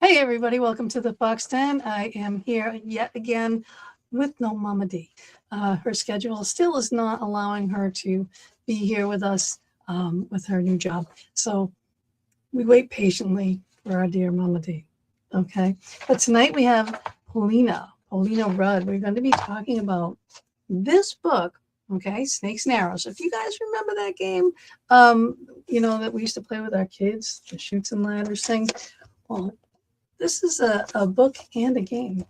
Hey everybody, welcome to the Fox Den. I am here yet again with no Mama D. Her schedule still is not allowing her to be here with us with her new job. So we wait patiently for our dear Mama D. Okay, but tonight we have Polina Rud. We're going to be talking about this book, okay, Snakes and Arrows. If you guys remember that game, that we used to play with our kids, the Chutes and Ladders thing. Well, this is a book and a game.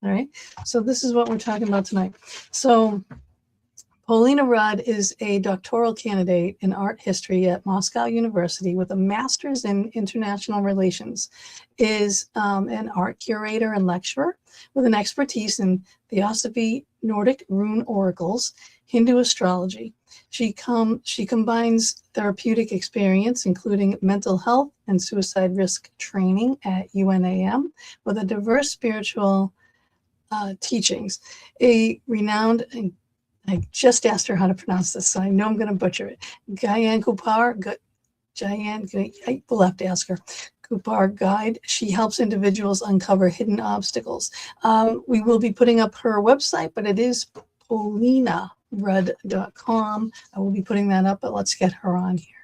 All right. So this is what we're talking about tonight. So Polina Rud is a doctoral candidate in art history at Moscow University with a master's in international relations, is an art curator and lecturer with an expertise in Theosophy, Nordic rune oracles, Hindu astrology. She combines therapeutic experience, including mental health and suicide risk training at UNAM, with a diverse spiritual teachings. A renowned, I just asked her how to pronounce this, so I know I'm going to butcher it. Gyan Kupar, we'll have to ask her. Kupar guide. She helps individuals uncover hidden obstacles. We will be putting up her website, but it is polinarud.com. I will be putting that up, but let's get her on here.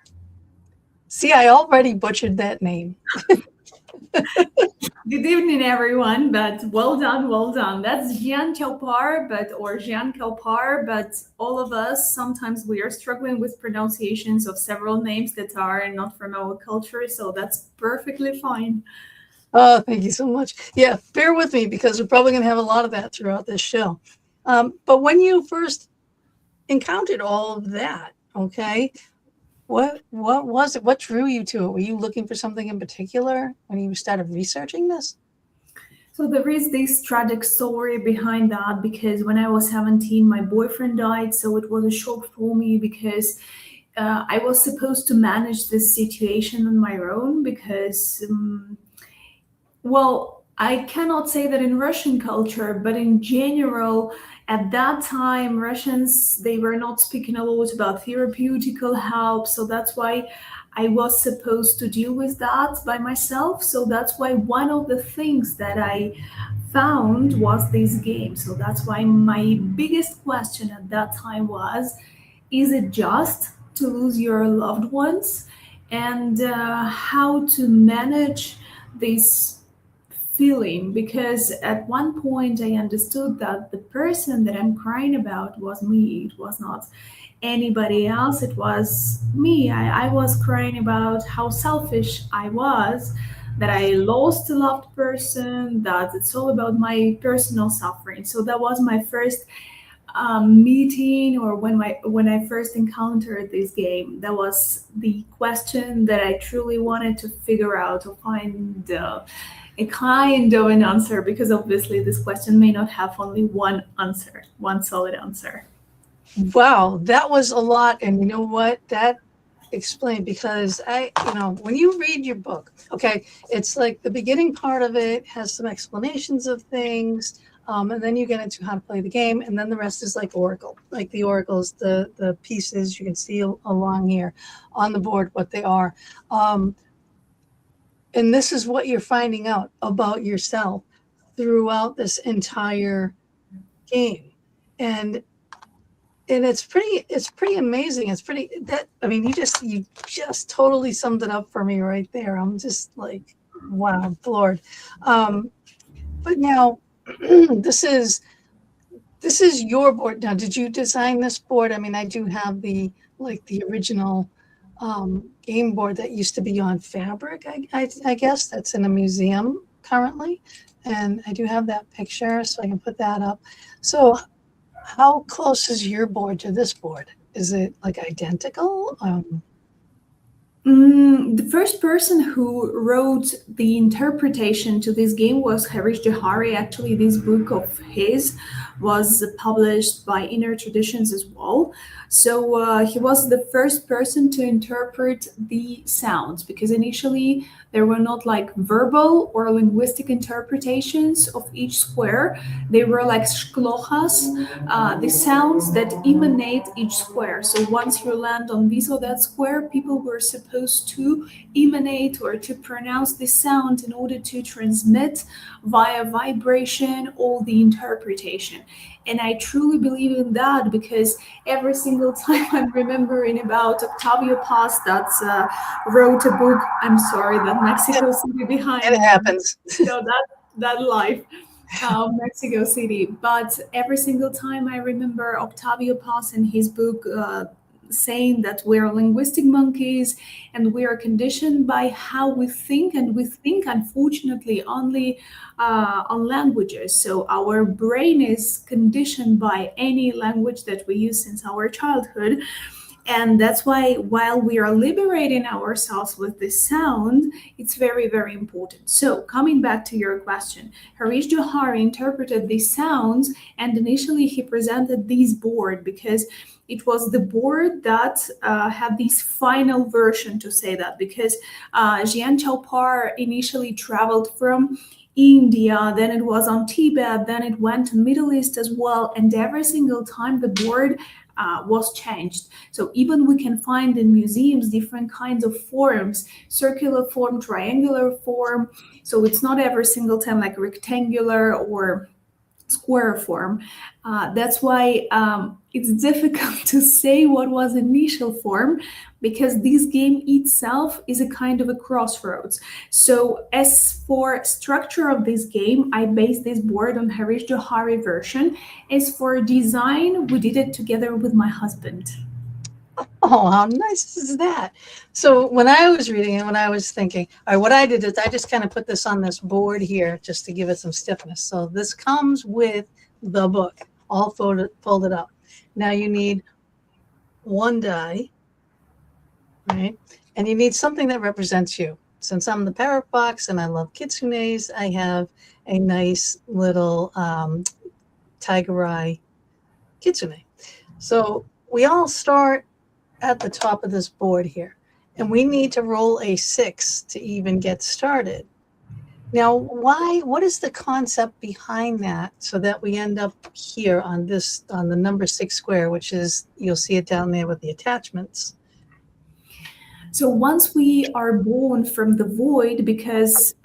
See, I already butchered that name. Good evening, everyone, but well done. That's Jian Kaupar, or Jian Kaupar, but all of us, sometimes we are struggling with pronunciations of several names that are not from our culture, so that's perfectly fine. Oh, thank you so much. Yeah, bear with me because we're probably going to have a lot of that throughout this show. But when you first encountered all of that, okay, what was it? What drew you to it? Were you looking for something in particular when you started researching this? So there is this tragic story behind that, because when I was 17, my boyfriend died. So it was a shock for me because I was supposed to manage this situation on my own because, I cannot say that in Russian culture, but in general, at that time, Russians, they were not speaking a lot about therapeutical help. So that's why I was supposed to deal with that by myself. So that's why one of the things that I found was this game. So that's why my biggest question at that time was, is it just to lose your loved ones? And how to manage this feeling, because at one point I understood that the person that I'm crying about was me. It was not anybody else. It was me. I was crying about how selfish I was, that I lost a loved person, that it's all about my personal suffering. So that was my first meeting, or when I first encountered this game. That was the question that I truly wanted to figure out, to find a kind of an answer, because obviously this question may not have only one answer, one solid answer. Wow, that was a lot. And you know what? That explained, because when you read your book, okay, it's like the beginning part of it has some explanations of things. And then you get into how to play the game, and then the rest is like oracle, like the oracles, the pieces you can see along here on the board, what they are. And this is what you're finding out about yourself throughout this entire game. And it's pretty amazing. It's pretty you just totally summed it up for me right there. I'm just like, wow, floored. But now this is your board. Now, did you design this board? I mean, I do have the original game board that used to be on fabric, I guess, that's in a museum currently, and I do have that picture, so I can put that up. So how close is your board to this board? Is it like identical? The first person who wrote the interpretation to this game was Harish Johari. Actually, this book of his was published by Inner Traditions as well. So he was the first person to interpret the sounds, because initially there were not like verbal or linguistic interpretations of each square. They were like shklohas, the sounds that emanate each square. So once you land on this or that square, people were supposed to emanate or to pronounce the sound in order to transmit via vibration all the interpretation. And I truly believe in that, because every single time I'm remembering about Octavio Paz that wrote a book. I'm sorry, that Mexico City behind It me. happens. So that life. Mexico City. But every single time I remember Octavio Paz in his book saying that we're linguistic monkeys and we are conditioned by how we think, and we think, unfortunately, only on languages. So our brain is conditioned by any language that we use since our childhood. And that's why, while we are liberating ourselves with this sound, it's very, very important. So, coming back to your question, Harish Johari interpreted these sounds, and initially he presented this board because it was the board that had this final version, to say that, because Jian Chaopar initially traveled from India, then it was on Tibet, then it went to Middle East as well, and every single time the board was changed. So even we can find in museums different kinds of forms, circular form, triangular form. So it's not every single time like rectangular or square form. That's why it's difficult to say what was initial form, because this game itself is a kind of a crossroads. So as for structure of this game, I based this board on Harish Johari version. As for design, we did it together with my husband. Oh, how nice is that? So when I was reading it, when I was thinking, all right, what I did is I just kind of put this on this board here just to give it some stiffness. So this comes with the book, all folded up. Now you need one die, right? And you need something that represents you. Since I'm the parrot fox and I love kitsunes, I have a nice little tiger eye kitsune. So we all start at the top of this board here, and we need to roll a 6 to even get started. Now, what is the concept behind that, so that we end up here on the number 6 square, which is, you'll see it down there with the attachments. So once we are born from the void, because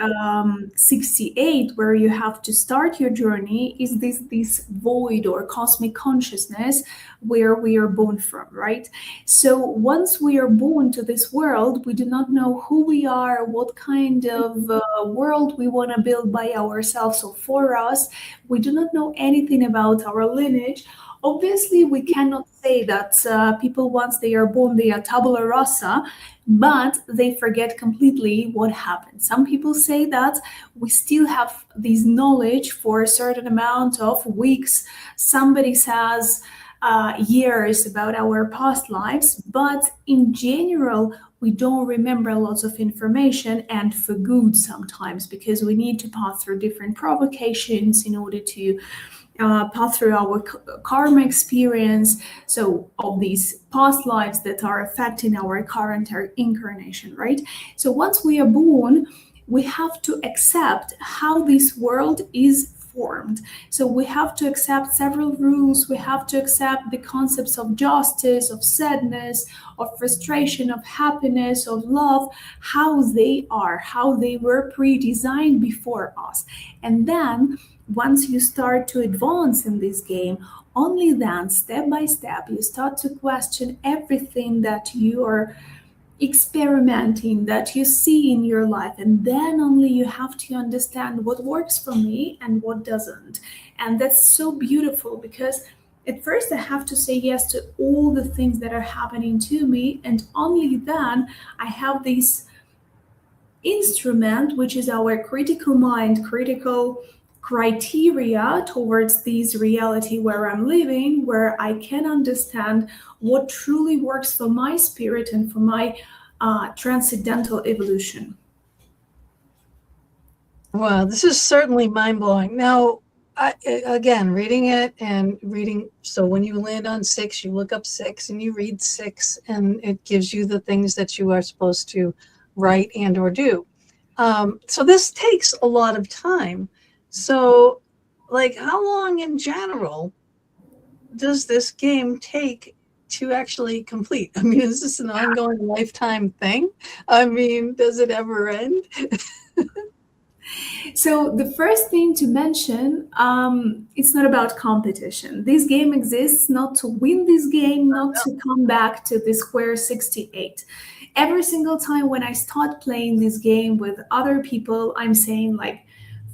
68, where you have to start your journey, is this void or cosmic consciousness where we are born from, right? So once we are born to this world, we do not know who we are, what kind of world we want to build by ourselves. So for us, we do not know anything about our lineage. Obviously, we cannot say that people, once they are born, they are tabula rasa, but they forget completely what happened. Some people say that we still have this knowledge for a certain amount of weeks. Somebody says years about our past lives, but in general, we don't remember lots of information, and for good sometimes, because we need to pass through different provocations in order to pass through our karma experience, so of these past lives that are affecting our current incarnation, right? So once we are born, we have to accept how this world is formed. So we have to accept several rules. We have to accept the concepts of justice, of sadness, of frustration, of happiness, of love, how they are, how they were pre-designed before us. And then once you start to advance in this game, only then, step by step, you start to question everything that you are experimenting, that you see in your life. And then only you have to understand what works for me and what doesn't. And that's so beautiful, because at first I have to say yes to all the things that are happening to me. And only then I have this instrument, which is our critical mind, critical criteria towards this reality where I'm living, where I can understand what truly works for my spirit and for my transcendental evolution. Wow, this is certainly mind-blowing. Now, Again, reading it and reading. So when you land on 6, you look up 6 and you read 6, and it gives you the things that you are supposed to write and or do. So this takes a lot of time. So, like, how long in general does this game take to actually complete? I mean, is this an ongoing lifetime thing? I mean, does it ever end? So the first thing to mention, it's not about competition. This game exists not to win this game, not to come back to the square 68. Every single time when I start playing this game with other people, I'm saying like,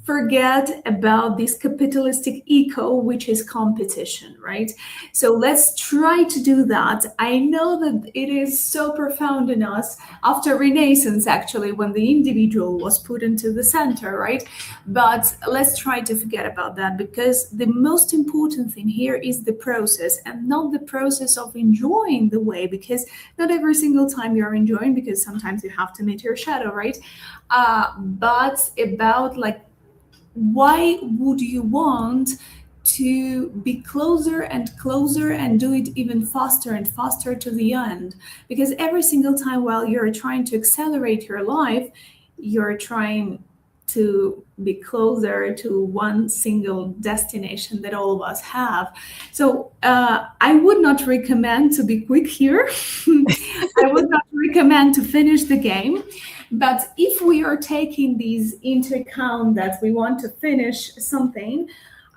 forget about this capitalistic eco, which is competition, right? So let's try to do that. I know that it is so profound in us after Renaissance, actually, when the individual was put into the center, right? But let's try to forget about that, because the most important thing here is the process, and not the process of enjoying the way, because not every single time you're enjoying, because sometimes you have to meet your shadow, right? But about like, why would you want to be closer and closer and do it even faster and faster to the end? Because every single time while you're trying to accelerate your life, you're trying to be closer to one single destination that all of us have. So I would not recommend to be quick here. I would not recommend to finish the game. But if we are taking these into account that we want to finish something,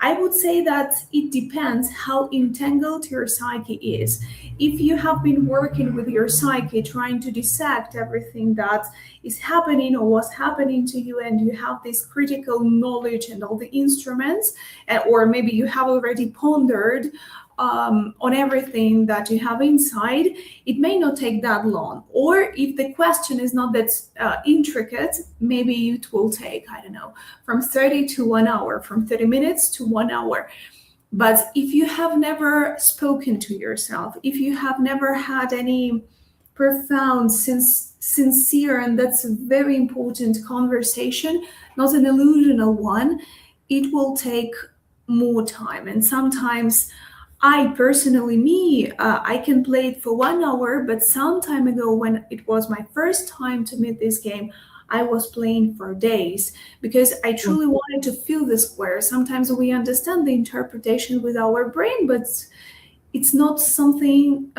I would say that it depends how entangled your psyche is. If you have been working with your psyche, trying to dissect everything that is happening or was happening to you, and you have this critical knowledge and all the instruments, or maybe you have already pondered on everything that you have inside, it may not take that long. Or if the question is not that intricate, maybe it will take, I don't know, from 30 to 1 hour, from 30 minutes to 1 hour. But if you have never spoken to yourself, if you have never had any profound, sincere, and that's a very important conversation, not an illusional one, it will take more time. And sometimes I personally, I can play it for 1 hour, but some time ago, when it was my first time to meet this game, I was playing for days, because I truly wanted to feel the square. Sometimes we understand the interpretation with our brain, but it's not something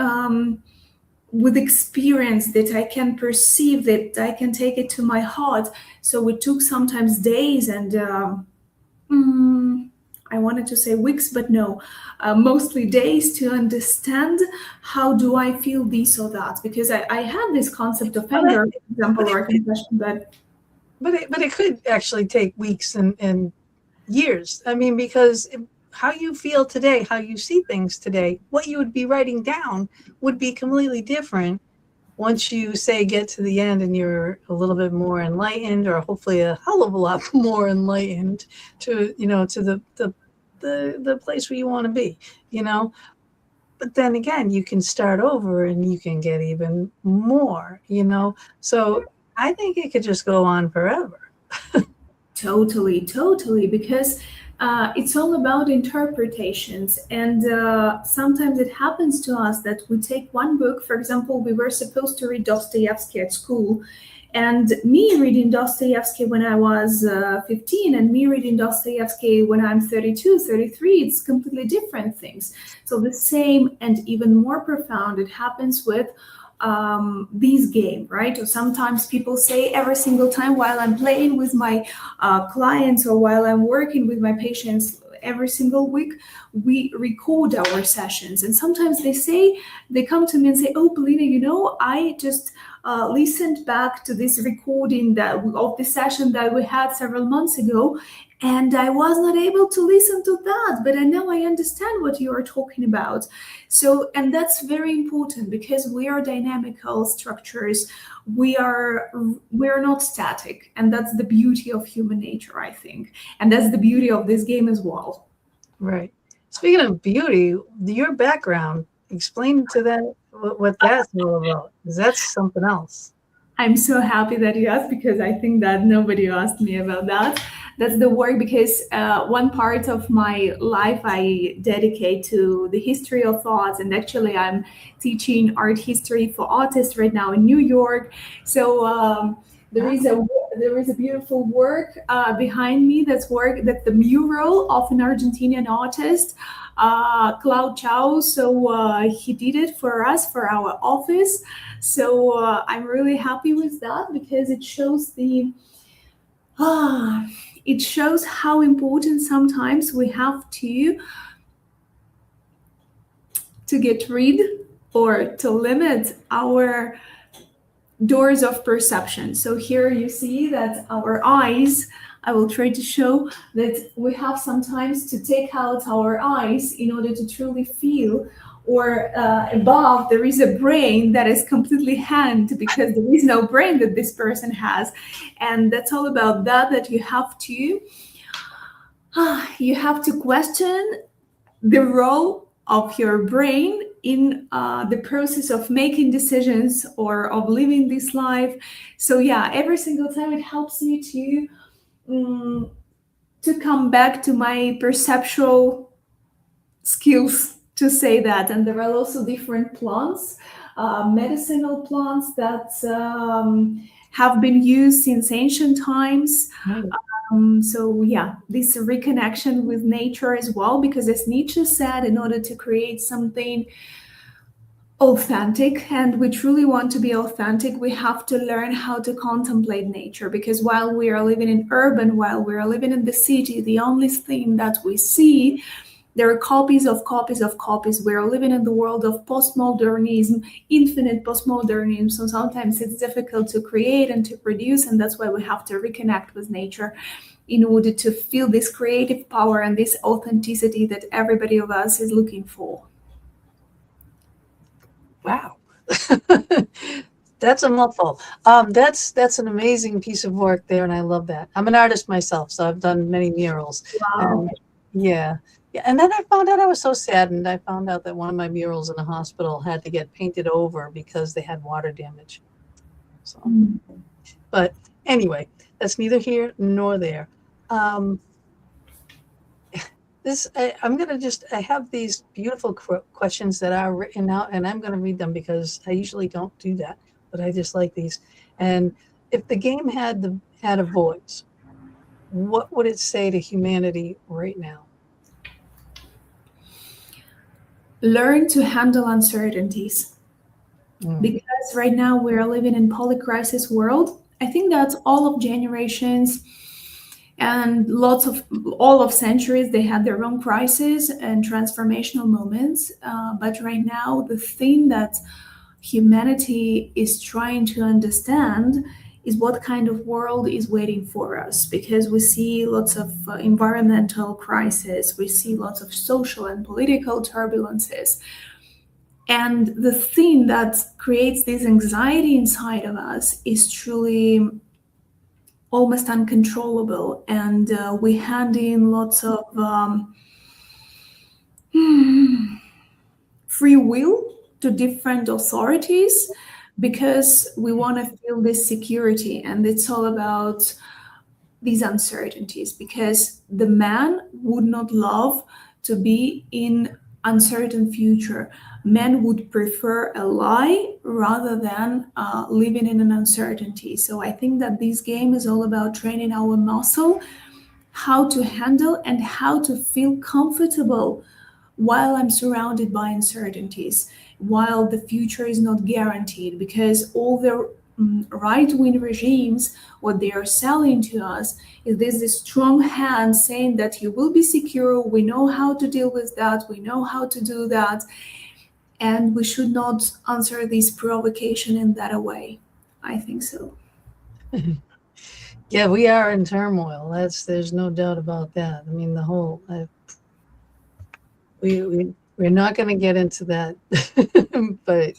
with experience that I can perceive, that I can take it to my heart. So it took sometimes days and I wanted to say weeks, but no, mostly days to understand how do I feel this or that. Because I had this concept of anger, for example, or compassion, but it could actually take weeks and years. I mean, because how you feel today, how you see things today, what you would be writing down would be completely different once you say get to the end and you're a little bit more enlightened, or hopefully a hell of a lot more enlightened to, to the place where you want to be, but then again, you can start over and you can get even more, so I think it could just go on forever. Totally, because it's all about interpretations. And sometimes it happens to us that we take one book. For example, we were supposed to read Dostoevsky at school. And me reading Dostoevsky when I was 15 and me reading Dostoevsky when I'm 32, 33, it's completely different things. So the same and even more profound, it happens with these games, right? Or sometimes people say every single time while I'm playing with my clients or while I'm working with my patients, every single week we record our sessions. And sometimes they come to me and say, oh, Polina, I just listened back to this recording of the session that we had several months ago, and I was not able to listen to that, but now I understand what you are talking about. So, and that's very important, because we are dynamical structures. We're not static, and that's the beauty of human nature, I think, and that's the beauty of this game as well. Right. Speaking of beauty, your background, explain to that what that's all about, because that's something else. I'm so happy that you asked, because I think that nobody asked me about that. That's the work, because one part of my life I dedicate to the history of thoughts, and actually I'm teaching art history for artists right now in New York. So there is a beautiful work behind me. That's the mural of an Argentinian artist, Cloud Chow. So he did it for us, for our office. So I'm really happy with that, because it shows it shows how important sometimes we have to get rid or to limit our doors of perception. So here you see that our eyes, I will try to show that we have sometimes to take out our eyes in order to truly feel, or above there is a brain that is completely hand, because there is no brain that this person has. And that's all about that you have to question the role of your brain in the process of making decisions or of living this life. So yeah, every single time it helps me to come back to my perceptual skills, to say that. And there are also different plants, medicinal plants that have been used since ancient times. So yeah, this reconnection with nature as well, because as Nietzsche said, in order to create something authentic, and we truly want to be authentic, we have to learn how to contemplate nature. Because while we are living in urban, while we are living in the city, the only thing that we see, there are copies of copies of copies. We are living in the world of postmodernism, infinite postmodernism. So sometimes it's difficult to create and to produce, and that's why we have to reconnect with nature in order to feel this creative power and this authenticity that everybody of us is looking for. Wow. That's a mouthful. That's an amazing piece of work there, and I love that. I'm an artist myself, so I've done many murals. Wow. And yeah. Yeah. And then I found out, I was so saddened. I found out that one of my murals in a hospital had to get painted over because they had water damage. So, but anyway, that's neither here nor there. I have these beautiful questions that are written out, and I'm going to read them because I usually don't do that, but I just like these. And if the game had a voice, what would it say to humanity right now? Learn to handle uncertainties. Because right now we are living in polycrisis world. I think that all of generations and all of centuries, they had their own crises and transformational moments. But right now, the thing that humanity is trying to understand is what kind of world is waiting for us, because we see lots of environmental crises, we see lots of social and political turbulences. And the thing that creates this anxiety inside of us is truly almost uncontrollable. And we hand in lots of free will to different authorities because we want to feel this security. And it's all about these uncertainties, because the man would not love to be in uncertain future. Men would prefer a lie rather than living in an uncertainty. So I think that this game is all about training our muscle, how to handle and how to feel comfortable while I'm surrounded by uncertainties, while the future is not guaranteed, because all the right-wing regimes, what they are selling to us is this strong hand saying that you will be secure, we know how to deal with that, we know how to do that, and we should not answer this provocation in that way. I think so. Yeah, we are in turmoil. There's no doubt about that. I mean, we're not going to get into that, but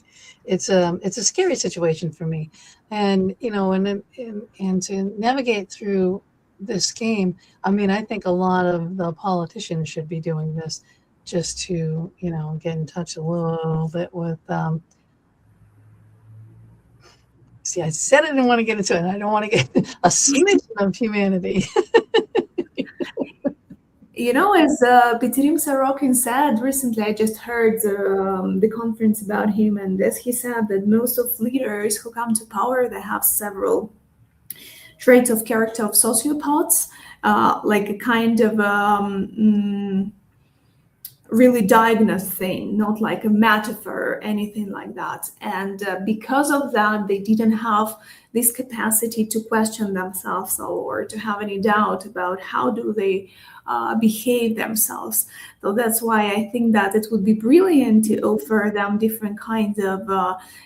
it's a scary situation for me, and and to navigate through this game. I mean, I think a lot of the politicians should be doing this just to get in touch a little bit with. See, I said I didn't want to get into it. I don't want to get a smidgen of humanity. As Pitirim Sorokin said recently, I just heard the conference about him, and as he said that most of leaders who come to power, they have several traits of character of sociopaths, like a kind of really diagnosed thing, not like a metaphor or anything like that. And because of that, they didn't have this capacity to question themselves or to have any doubt about how do they behave themselves. So that's why I think that it would be brilliant to offer them different kinds of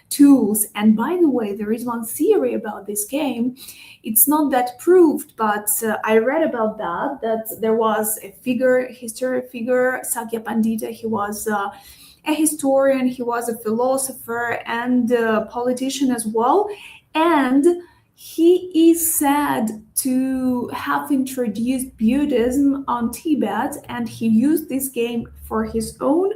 tools. And by the way, there is one theory about this game. It's not that proved, but I read about that there was a history figure, Sakya Pandita. He was a historian, he was a philosopher and a politician as well. And he is said to have introduced Buddhism on Tibet, and he used this game for his own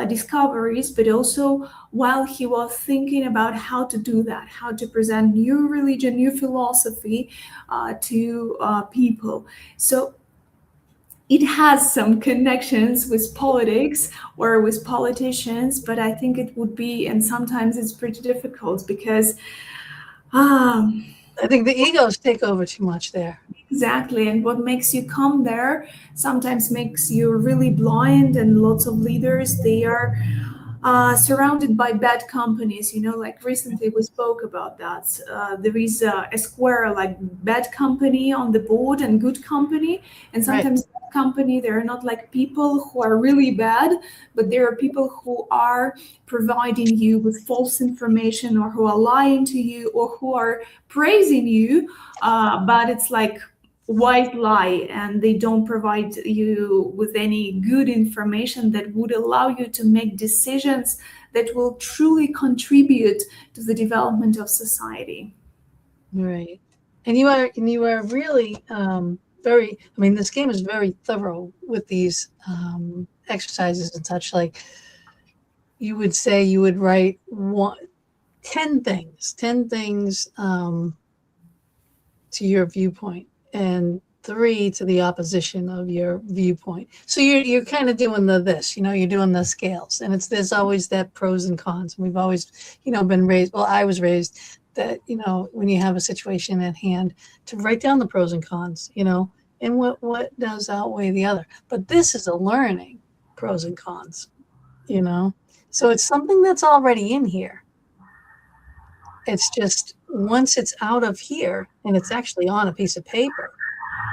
discoveries, but also while he was thinking about how to do that, how to present new religion, new philosophy to people. So it has some connections with politics or with politicians, but I think it would be, and sometimes it's pretty difficult because I think the egos take over too much there. exactly. And what makes you come there sometimes makes you really blind. And lots of leaders, they are surrounded by bad companies. Like recently we spoke about that. There is a square, like bad company on the board and good company. And sometimes bad company, they're not like people who are really bad, but there are people who are providing you with false information or who are lying to you or who are praising you. But it's like white lie, and they don't provide you with any good information that would allow you to make decisions that will truly contribute to the development of society. Right. And you are really very, I mean, this game is very thorough with these exercises and such. Like you would say you would write 10 things to your viewpoint and 3 to the opposition of your viewpoint. So you're kind of doing this, you're doing the scales, and there's always that pros and cons. We've always, been raised, well, I was raised that, when you have a situation at hand, to write down the pros and cons, and what does outweigh the other. But this is a learning pros and cons, so it's something that's already in here. It's just once it's out of here and it's actually on a piece of paper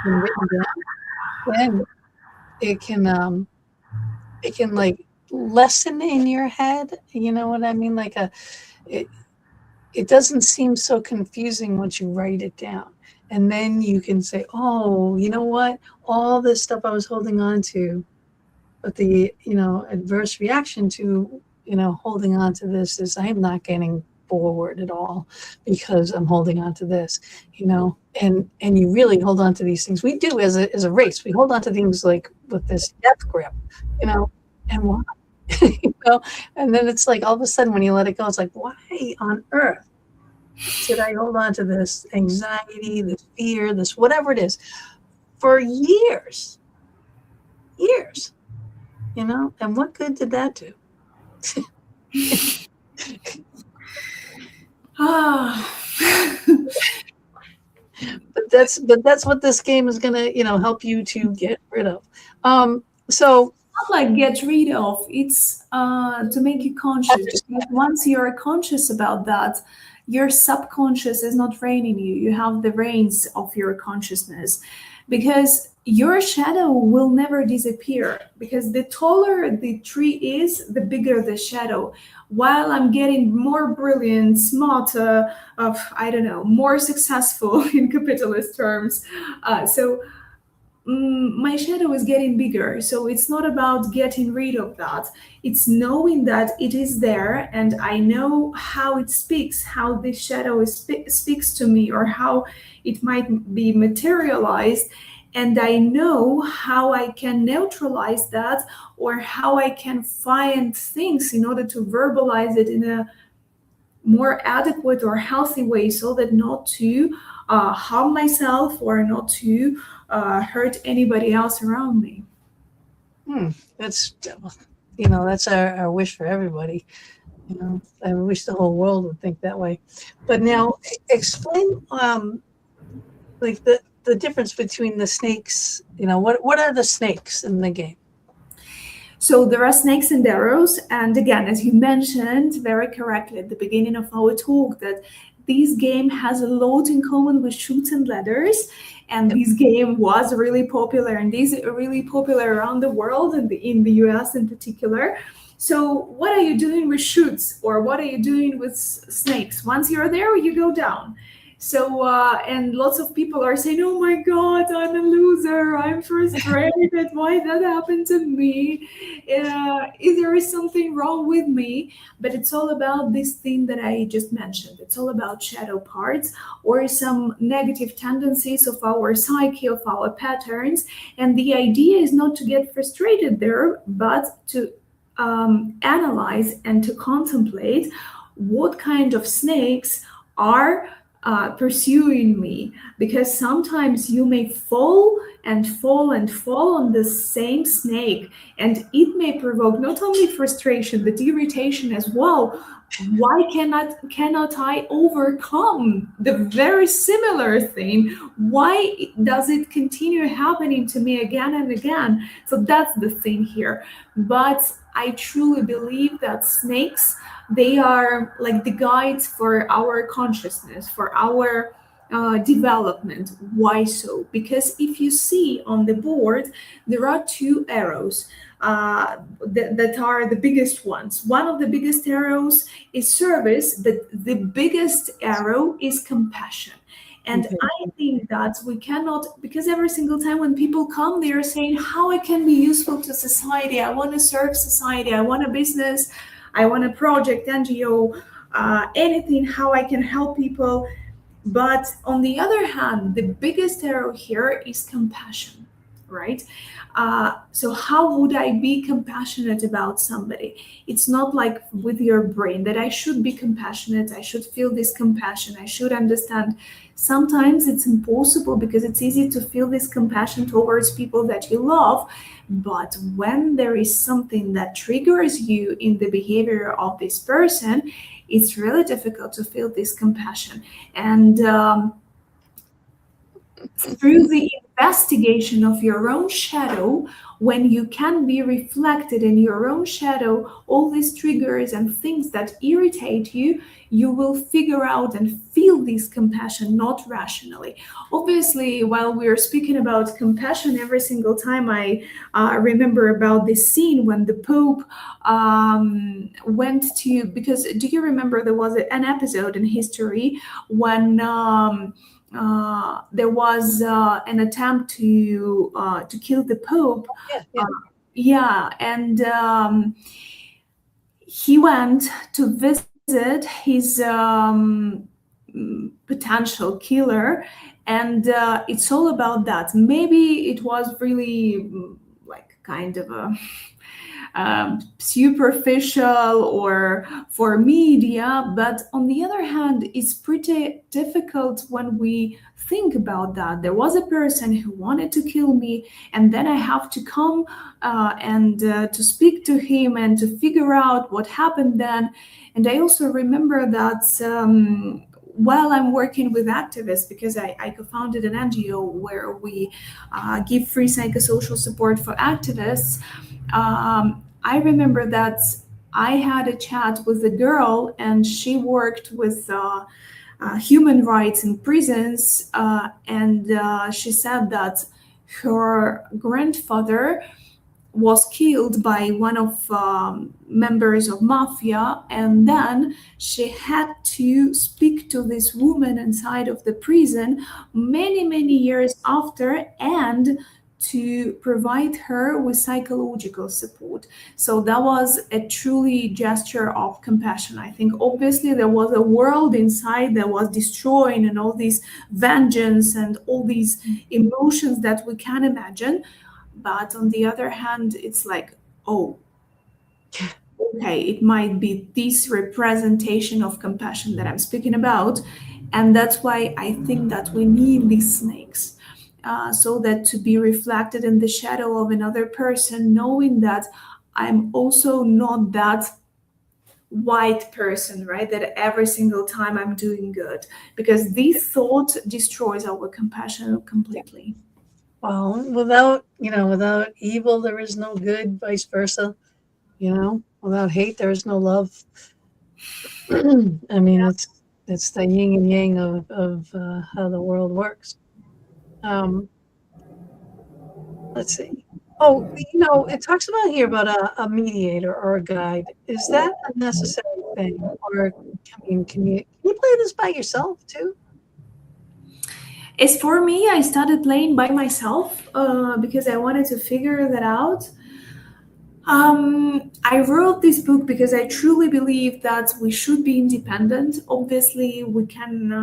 and written down, then it can like lessen in your head. You know what I mean? Like it doesn't seem so confusing once you write it down. And then you can say, oh, you know what? All this stuff I was holding on to, but the, adverse reaction to, holding on to this is I'm not getting forward at all because I'm holding on to this, and you really hold on to these things. We do as a race. We hold on to things like with this death grip, and why? And then it's like all of a sudden when you let it go, it's like, why on earth should I hold on to this anxiety, this fear, this whatever it is for years, and what good did that do? But that's what this game is gonna, help you to get rid of. So not like get rid of, it's to make you conscious. Once you're conscious about that, your subconscious is not reigning you. You have the reins of your consciousness, because your shadow will never disappear, because the taller the tree is, the bigger the shadow. While I'm getting more brilliant, smarter, more successful in capitalist terms, my shadow is getting bigger. So it's not about getting rid of that. It's knowing that it is there, and I know how it speaks, how this shadow speaks to me, or how it might be materialized. And I know how I can neutralize that, or how I can find things in order to verbalize it in a more adequate or healthy way, so that not to harm myself or not to hurt anybody else around me. That's, that's our wish for everybody. I wish the whole world would think that way. But now explain, like the difference between the snakes. What are the snakes in the game? So there are snakes and arrows. And again, as you mentioned very correctly at the beginning of our talk, that this game has a lot in common with Chutes and Ladders. And this game was really popular and is really popular around the world and in the US in particular. So what are you doing with Chutes, or what are you doing with snakes? Once you're there, you go down. So, and lots of people are saying, oh my God, I'm a loser. I'm frustrated. Why that happened to me? Is there something wrong with me? But it's all about this thing that I just mentioned. It's all about shadow parts or some negative tendencies of our psyche, of our patterns. And the idea is not to get frustrated there, but to analyze and to contemplate what kind of snakes are pursuing me, because sometimes you may fall and fall and fall on the same snake, and it may provoke not only frustration but irritation as well. Why cannot I overcome the very similar thing? Why does it continue happening to me again and again? So that's the thing here. But I truly believe that snakes, they are like the guides for our consciousness, for our development. Why so? Because if you see on the board, there are two arrows that are the biggest ones. One of the biggest arrows is service, but the biggest arrow is compassion. And Okay. I think that we cannot, because every single time when people come, they are saying how I can be useful to society. I want to serve society. I want a business. I want a project, NGO, anything, how I can help people. But on the other hand, the biggest arrow here is compassion, right? So how would I be compassionate about somebody? It's not like with your brain that I should be compassionate, I should feel this compassion, I should understand. Sometimes it's impossible because it's easy to feel this compassion towards people that you love. But when there is something that triggers you in the behavior of this person, it's really difficult to feel this compassion. And through the investigation of your own shadow, when you can be reflected in your own shadow, all these triggers and things that irritate you, you will figure out and feel this compassion, not rationally. Obviously, while we are speaking about compassion, every single time I remember about this scene when the Pope went to, because do you remember there was an episode in history when there was an attempt to kill the Pope. Yeah. And he went to visit his potential killer, and it's all about that. Maybe it was really like kind of a superficial or for media, but on the other hand, it's pretty difficult when we think about that. There was a person who wanted to kill me, and then I have to come and to speak to him and to figure out what happened then. And I also remember that while I'm working with activists, because I co-founded an NGO where we give free psychosocial support for activists, I remember that I had a chat with a girl, and she worked with human rights in prisons, and she said that her grandfather was killed by one of members of mafia, and then she had to speak to this woman inside of the prison many years after, and to provide her with psychological support. So that was a truly gesture of compassion. I think obviously there was a world inside that was destroying, and all these vengeance and all these emotions that we can imagine. But on the other hand, it's like, oh, okay, it might be this representation of compassion that I'm speaking about. And that's why I think that we need these snakes, so that to be reflected in the shadow of another person, knowing that I'm also not that white person, right? That every single time I'm doing good, because this thought destroys our compassion completely. Well, without evil, there is no good, vice versa. Without hate, there is no love. I mean, it's the yin and yang of how the world works. Um, let's see. Oh, it talks about here about a mediator or a guide. Is that a necessary thing, or can you play this by yourself too? As for me, I started playing by myself because I wanted to figure that out. I wrote this book because I truly believe that we should be independent. Obviously, we can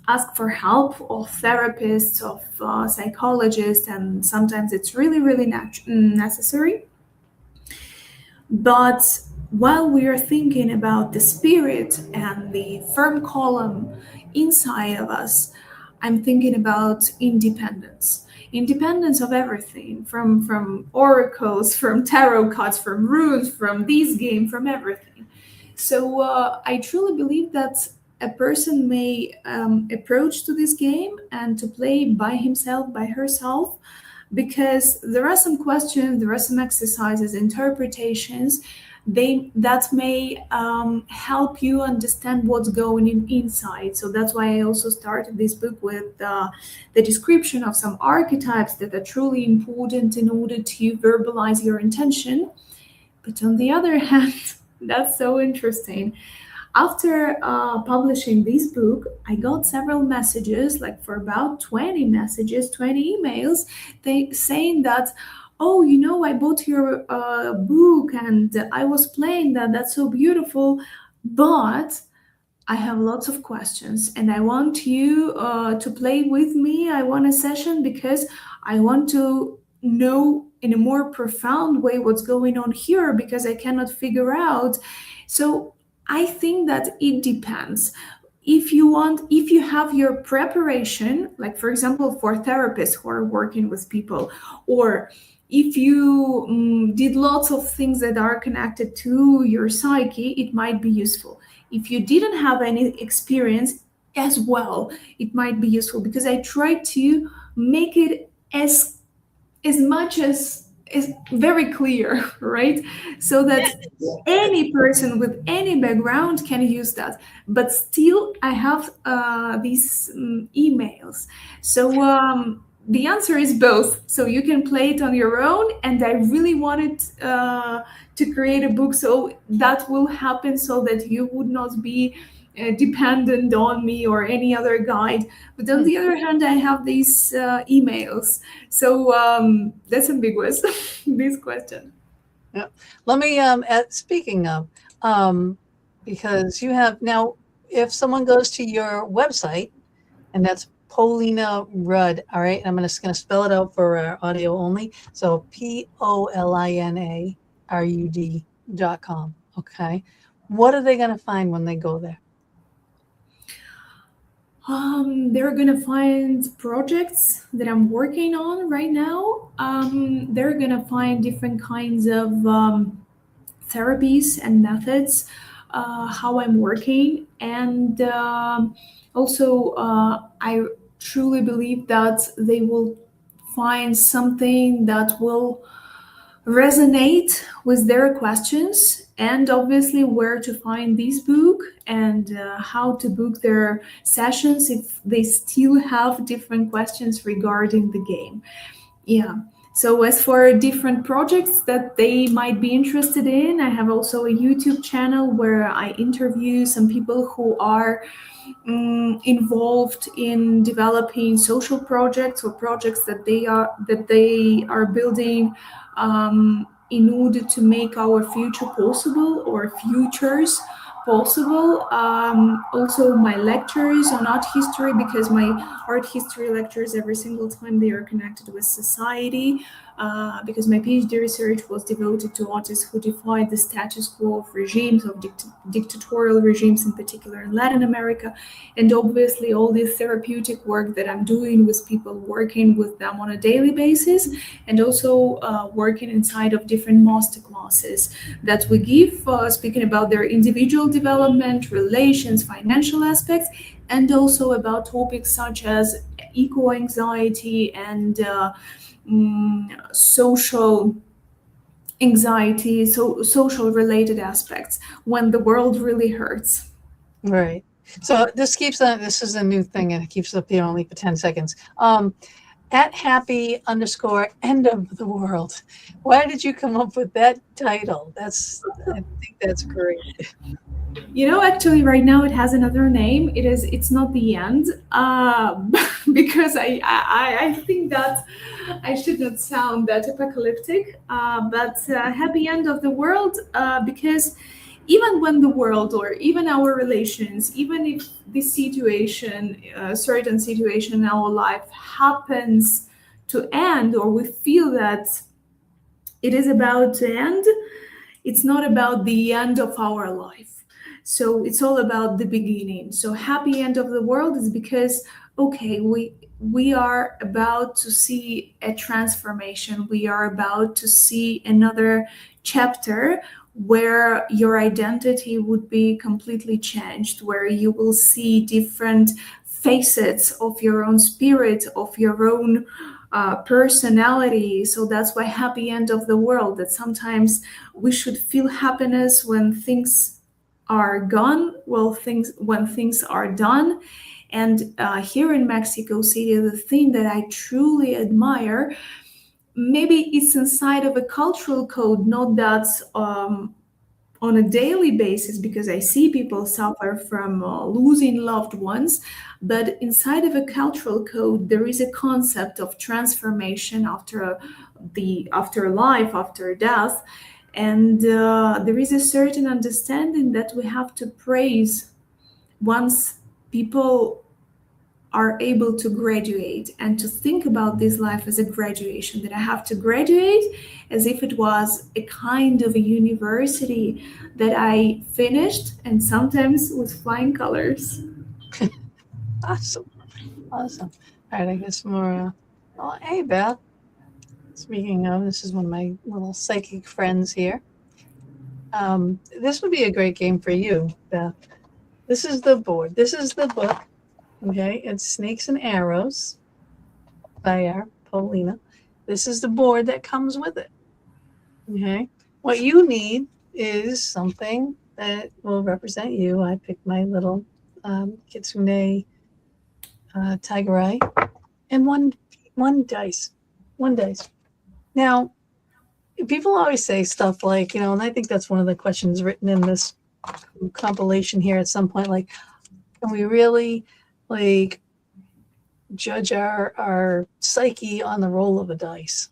ask for help of therapists, of psychologists, and sometimes it's really, really necessary. But while we are thinking about the spirit and the firm column inside of us, I'm thinking about independence. Independence of everything, from oracles, from tarot cards, from runes, from this game, from everything. So I truly believe that a person may approach to this game and to play by himself, by herself, because there are some questions, there are some exercises, interpretations, that may help you understand what's going in inside. So that's why I also started this book with the description of some archetypes that are truly important in order to verbalize your intention. But on the other hand, that's so interesting. After publishing this book, I got several messages, like for about 20 messages, 20 emails, they saying that, oh, I bought your book and I was playing that. That's so beautiful, but I have lots of questions and I want you to play with me. I want a session because I want to know in a more profound way what's going on here because I cannot figure out. So I think that it depends. If you have your preparation, like for example, for therapists who are working with people, or if you did lots of things that are connected to your psyche, it might be useful. If you didn't have any experience as well, it might be useful because I try to make it as much as is very clear, right? So that any person with any background can use that. But still, I have these emails. So the answer is both. So you can play it on your own. And I really wanted to create a book so that will happen so that you would not be dependent on me or any other guide. But on the other hand, I have these emails. So that's ambiguous, this question. Yeah. Let me speaking of, because you have now, if someone goes to your website, and that's Polina Rud, all right, I'm just going to spell it out for audio only. So POLINARUD.com. Okay. What are they going to find when they go there? They're gonna find projects that I'm working on right now. They're gonna find different kinds of therapies and methods, how I'm working, and also I truly believe that they will find something that will resonate with their questions, and obviously where to find this book and how to book their sessions if they still have different questions regarding the game. Yeah. So as for different projects that they might be interested in, I have also a YouTube channel where I interview some people who are involved in developing social projects or projects that they are building in order to make our future possible or futures possible. Also, my lectures on art history, because my art history lectures every single time they are connected with society. because my PhD research was devoted to artists who defied the status quo of regimes, of dictatorial regimes in particular in Latin America. And obviously all this therapeutic work that I'm doing with people, working with them on a daily basis, and also working inside of different master classes that we give, speaking about their individual development, relations, financial aspects, and also about topics such as eco-anxiety and social anxiety, so social related aspects when the world really hurts. Right. So this keeps on, this is a new thing and it keeps up here only for 10 seconds. At happy underscore end of the world. Why did you come up with that title? I think that's great. Actually, right now it has another name. It's not the end, because I think that I should not sound that apocalyptic. But happy end of the world, because even when the world or even our relations, even if this situation, certain situation in our life happens to end, or we feel that it is about to end, it's not about the end of our life. So it's all about the beginning. So happy end of the world is because, okay, we are about to see a transformation. We are about to see another chapter where your identity would be completely changed, where you will see different facets of your own spirit, of your own personality. So that's why happy end of the world, that sometimes we should feel happiness when things are gone, when things are done. And here in Mexico City, the thing that I truly admire, maybe it's inside of a cultural code, not that on a daily basis, because I see people suffer from losing loved ones. But inside of a cultural code, there is a concept of transformation after life, after death, and there is a certain understanding that we have to praise once people are able to graduate, and to think about this life as a graduation, that I have to graduate as if it was a kind of a university that I finished, and sometimes with flying colors. Awesome. Awesome. All right. I guess more. Oh, hey, Beth. Speaking of, this is one of my little psychic friends here. This would be a great game for you, Beth. This is the board. This is the book. Okay. It's Snakes and Arrows by our Polina. This is the board that comes with it. Okay. What you need is something that will represent you. I picked my little kitsune tiger eye and one dice. One dice. Now, people always say stuff like, and I think that's one of the questions written in this compilation here at some point, like, can we really like judge our psyche on the roll of a dice?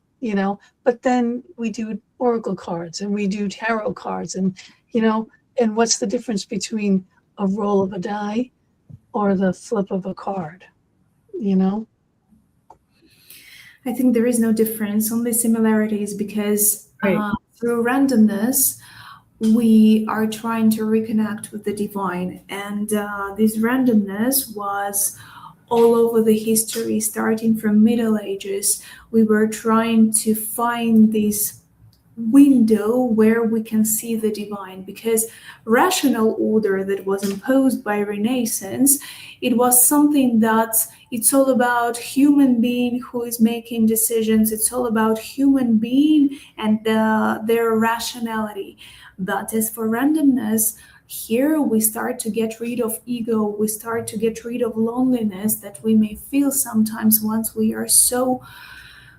But then we do oracle cards and we do tarot cards, and and what's the difference between a roll of a die or the flip of a card? I think there is no difference, only similarities, because Right. through randomness, we are trying to reconnect with the divine. And this randomness was all over the history, starting from Middle Ages. We were trying to find this window where we can see the divine, because rational order that was imposed by Renaissance, it was something that it's all about human being who is making decisions. It's all about human being and their rationality. But as for randomness, here we start to get rid of ego. We start to get rid of loneliness that we may feel sometimes once we are so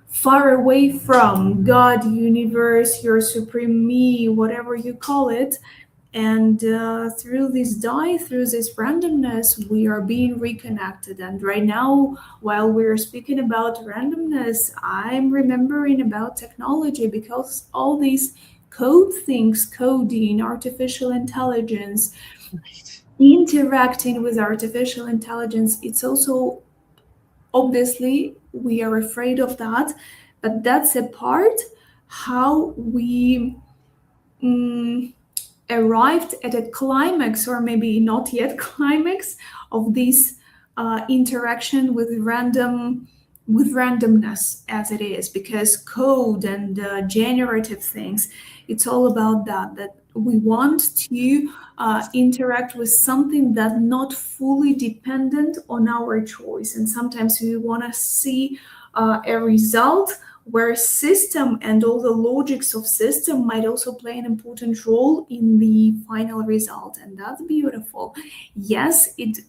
far away from God, universe, your supreme me, whatever you call it. And through this die, through this randomness, we are being reconnected. And right now, while we're speaking about randomness, I'm remembering about technology, because all these code things, coding, artificial intelligence, interacting with artificial intelligence, it's also, obviously we are afraid of that, but that's a part how we arrived at a climax, or maybe not yet climax, of this interaction with randomness as it is, because code and generative things, it's all about that we want to interact with something that's not fully dependent on our choice, and sometimes we want to see a result where system and all the logics of system might also play an important role in the final result, and that's beautiful. Yes, it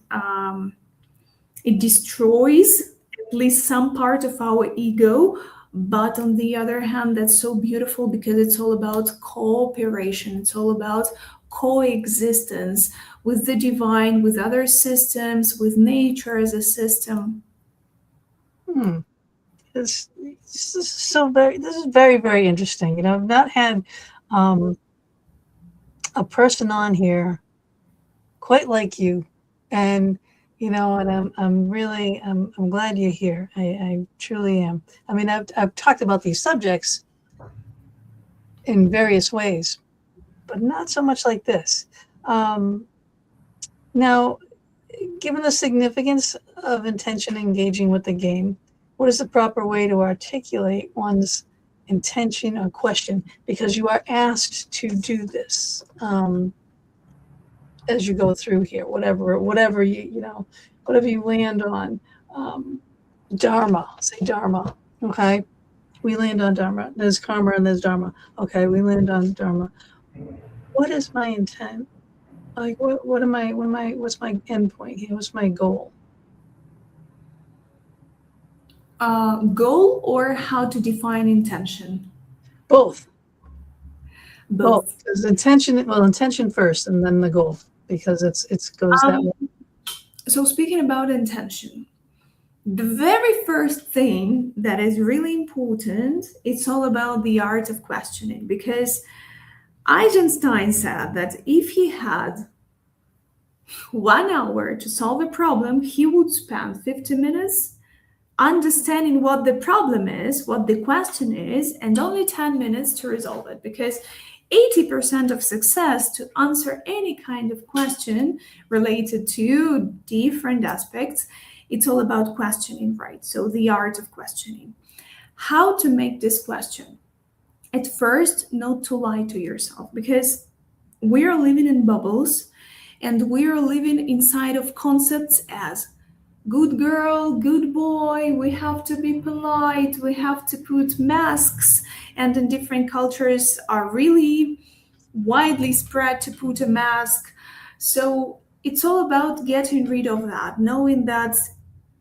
destroys at least some part of our ego, but on the other hand, that's so beautiful because it's all about cooperation, it's all about coexistence with the divine, with other systems, with nature as a system. Hmm. This is this is very, very interesting. You know, I've not had a person on here quite like you, and you know, and I'm really I'm glad you're here. I truly am. I mean, I've talked about these subjects in various ways, but not so much like this. Now, given the significance of intention engaging with the game, what is the proper way to articulate one's intention or question? Because you are asked to do this as you go through here, whatever you know, whatever you land on. Dharma, say Dharma, okay? We land on Dharma. There's karma and there's Dharma. Okay, we land on Dharma. What is my intent? Like, what's my end point here? What's my goal? Goal or how to define intention? Both. Both. Because intention first and then the goal, because it goes that way. So speaking about intention, the very first thing that is really important, it's all about the art of questioning, because Einstein said that if he had 1 hour to solve a problem, he would spend 50 minutes understanding what the problem is, what the question is, and only 10 minutes to resolve it. Because 80% of success to answer any kind of question related to different aspects, it's all about questioning, right? So the art of questioning. How to make this question? At first, not to lie to yourself, because we are living in bubbles and we are living inside of concepts as good girl, good boy, we have to be polite, we have to put masks, and in different cultures are really widely spread to put a mask. So it's all about getting rid of that, knowing that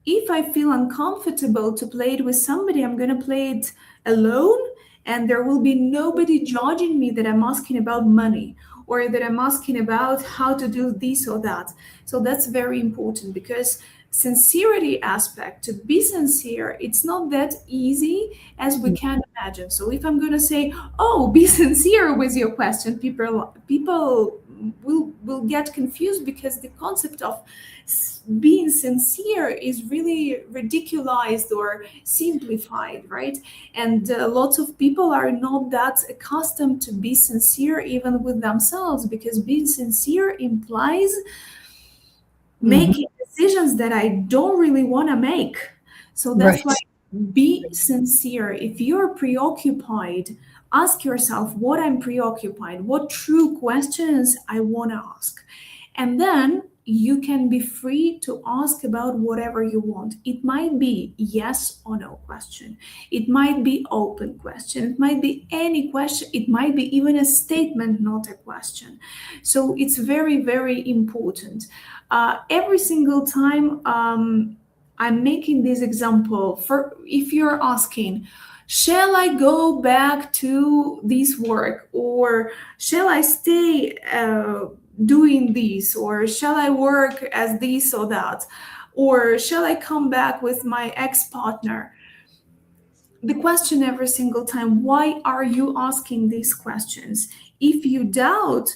if I feel uncomfortable to play it with somebody, I'm going to play it alone, and there will be nobody judging me that I'm asking about money or that I'm asking about how to do this or that. So that's very important, because sincerity aspect, to be sincere, it's not that easy as we can imagine. So if I'm going to say, oh, be sincere with your question, people will get confused, because the concept of being sincere is really ridiculized or simplified, right? And lots of people are not that accustomed to be sincere even with themselves, because being sincere implies making decisions that I don't really want to make. So that's why, be sincere. If you're preoccupied, ask yourself what I'm preoccupied, what true questions I want to ask. And then you can be free to ask about whatever you want. It might be yes or no question. It might be open question. It might be any question. It might be even a statement, not a question. So it's very, very important. Every single time I'm making this example, for if you're asking, shall I go back to this work, or shall I stay doing this, or shall I work as this or that, or shall I come back with my ex-partner? The question every single time, why are you asking these questions? If you doubt,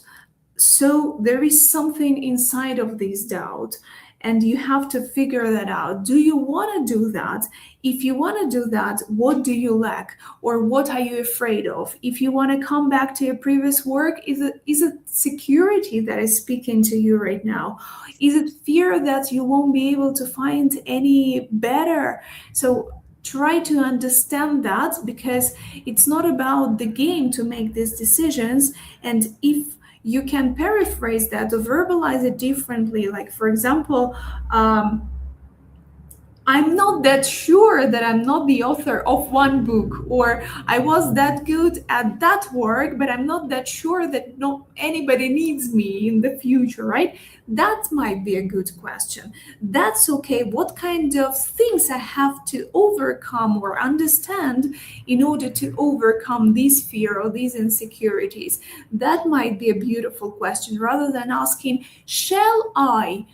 so there is something inside of this doubt, and you have to figure that out. Do you want to do that? If you want to do that, what do you lack, or what are you afraid of? If you want to come back to your previous work, is it security that is speaking to you right now? Is it fear that you won't be able to find any better? So try to understand that, because it's not about the game to make these decisions. And if you can paraphrase that or verbalize it differently, like, for example, I'm not that sure that I'm not the author of one book, or I was that good at that work, but I'm not that sure that no anybody needs me in the future, right? That might be a good question. That's okay. What kind of things I have to overcome or understand in order to overcome this fear or these insecurities? That might be a beautiful question, rather than asking, shall I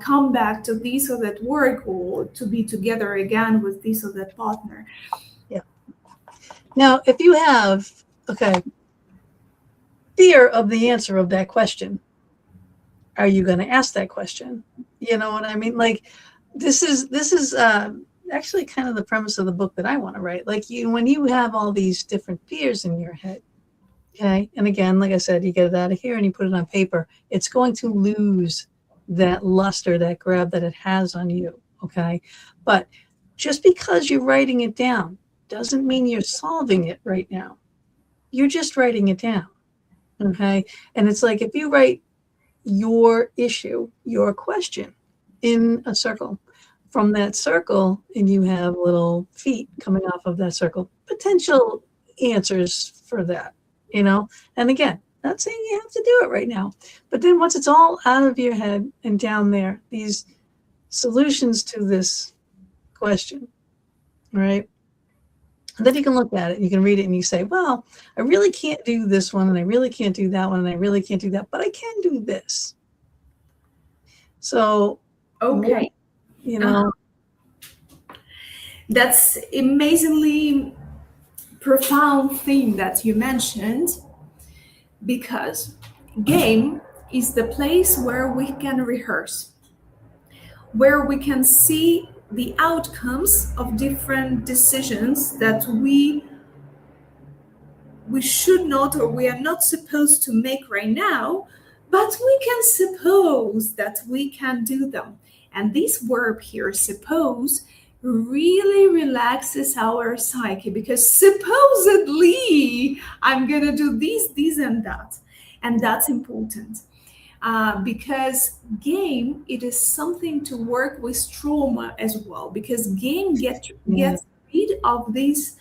come back to this or that work, or to be together again with this or that partner. Yeah. Now, if you have, fear of the answer of that question, are you going to ask that question? You know what I mean? Like, this is actually kind of the premise of the book that I want to write. Like, when you have all these different fears in your head, okay, and again, like I said, you get it out of here and you put it on paper, it's going to lose that luster, that grab that it has on you, okay? But just because you're writing it down doesn't mean you're solving it right now. You're just writing it down, okay? And it's like, if you write your issue, your question in a circle, from that circle, and you have little feet coming off of that circle, potential answers for that, you know? And again, not saying you have to do it right now, but then once it's all out of your head and down there, these solutions to this question, right? And then you can look at it, you can read it, and you say, well, I really can't do this one, and I really can't do that one, and I really can't do that, but I can do this. So, okay, you know, that's amazingly profound thing that you mentioned, because game is the place where we can rehearse, where we can see the outcomes of different decisions that we should not, or we are not supposed to make right now, but we can suppose that we can do them. And this verb here, suppose, really relaxes our psyche, because supposedly I'm going to do this, and that. And that's important. Because game, it is something to work with trauma as well, because game gets rid of this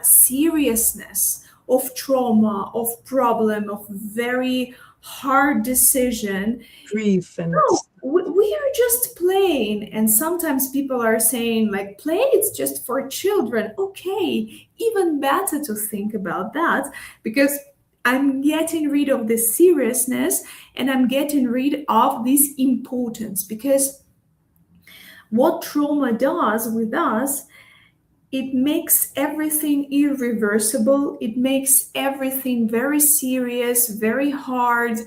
seriousness of trauma, of problem, of very hard decision, grief, and no, we are just playing. And sometimes people are saying, like, play, it's just for children. Okay, even better to think about that, because I'm getting rid of this seriousness and I'm getting rid of this importance. Because what trauma does with us, it makes everything irreversible. It makes everything very serious, very hard.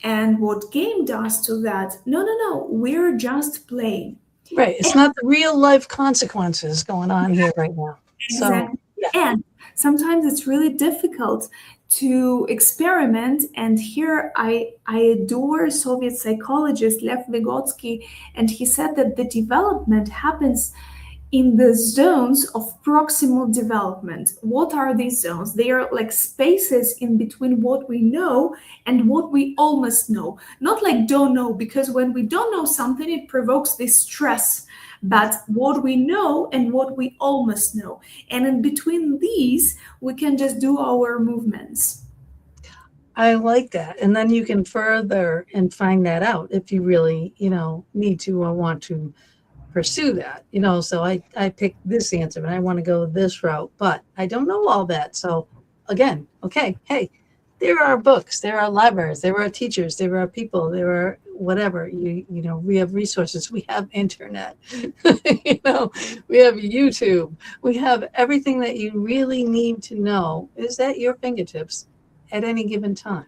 And what game does to that? No, we're just playing. Right. It's not the real life consequences going on here right now. Exactly. So, yeah. And sometimes it's really difficult to experiment. And here I adore Soviet psychologist Lev Vygotsky, and he said that the development happens in the zones of proximal development. What are these zones? They are like spaces in between what we know and what we almost know. Not like don't know, because when we don't know something, it provokes this stress. But what we know and what we almost know. And in between these, we can just do our movements. I like that. And then you can further and find that out if you really, need to or want to pursue that, so I picked this answer and I want to go this route, but I don't know all that. So again, okay, hey, there are books, there are libraries, there are teachers, there are people, there are whatever, we have resources, we have internet, we have YouTube, we have everything that you really need to know is at your fingertips at any given time,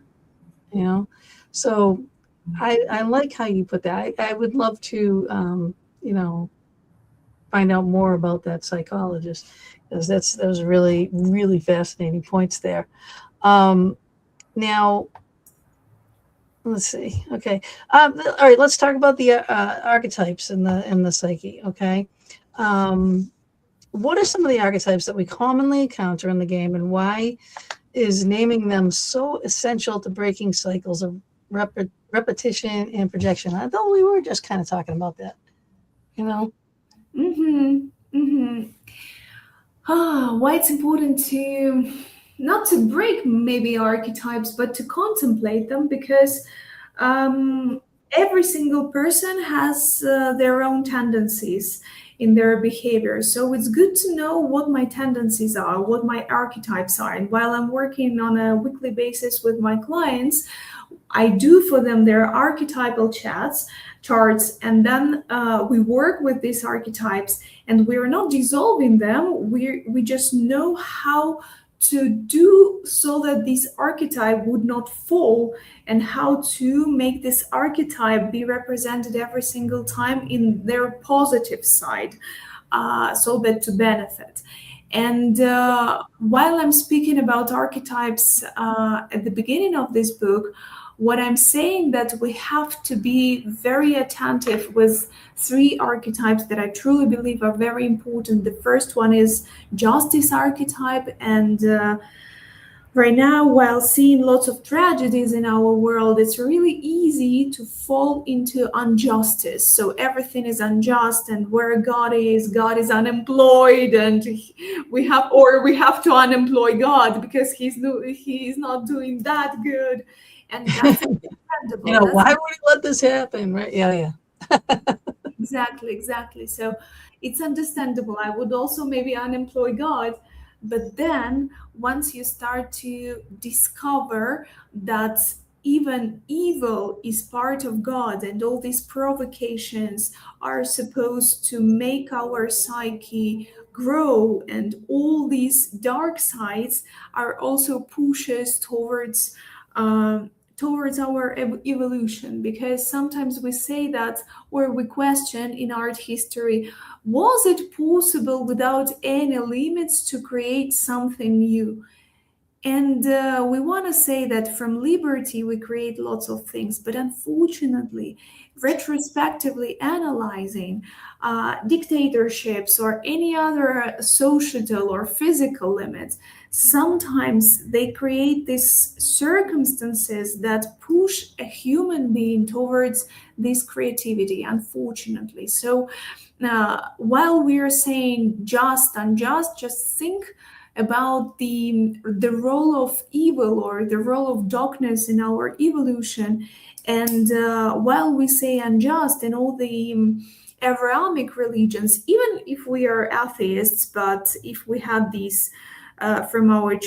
so I like how you put that. I would love to, you know, find out more about that psychologist, because those really, really fascinating points there. Um, Now, let's see. Okay. All right. Let's talk about the archetypes in the psyche. Okay. Um, what are some of the archetypes that we commonly encounter in the game, and why is naming them so essential to breaking cycles of repetition and projection? I thought we were just kind of talking about that. You know. Mm-hmm. Mm-hmm. Why it's important to not to break maybe archetypes, but to contemplate them, because um, every single person has their own tendencies in their behavior. So it's good to know what my tendencies are, what my archetypes are. And while I'm working on a weekly basis with my clients, I do for them their archetypal charts, and then we work with these archetypes, and we're not dissolving them. We just know how to do so that this archetype would not fall, and how to make this archetype be represented every single time in their positive side, so that to benefit. And while I'm speaking about archetypes at the beginning of this book, what I'm saying that we have to be very attentive with three archetypes that I truly believe are very important. The first one is justice archetype, and right now, while seeing lots of tragedies in our world, it's really easy to fall into injustice. So everything is unjust, and where God is unemployed, and we have to unemploy God because he's not doing that good, and that's You understandable. know, That's why would we let this happen? Right? Yeah. Yeah. exactly, exactly. So it's understandable. I would also maybe unemploy God. But then once you start to discover that even evil is part of God, and all these provocations are supposed to make our psyche grow, and all these dark sides are also pushes towards our evolution, because sometimes we say that, or we question in art history, was it possible without any limits to create something new? And we want to say that from liberty we create lots of things, but unfortunately, retrospectively analyzing dictatorships or any other societal or physical limits, sometimes they create these circumstances that push a human being towards this creativity, unfortunately. So while we are saying just, unjust, just think about the role of evil or the role of darkness in our evolution. And while we say unjust in all the Abrahamic religions, even if we are atheists, but if we had these from our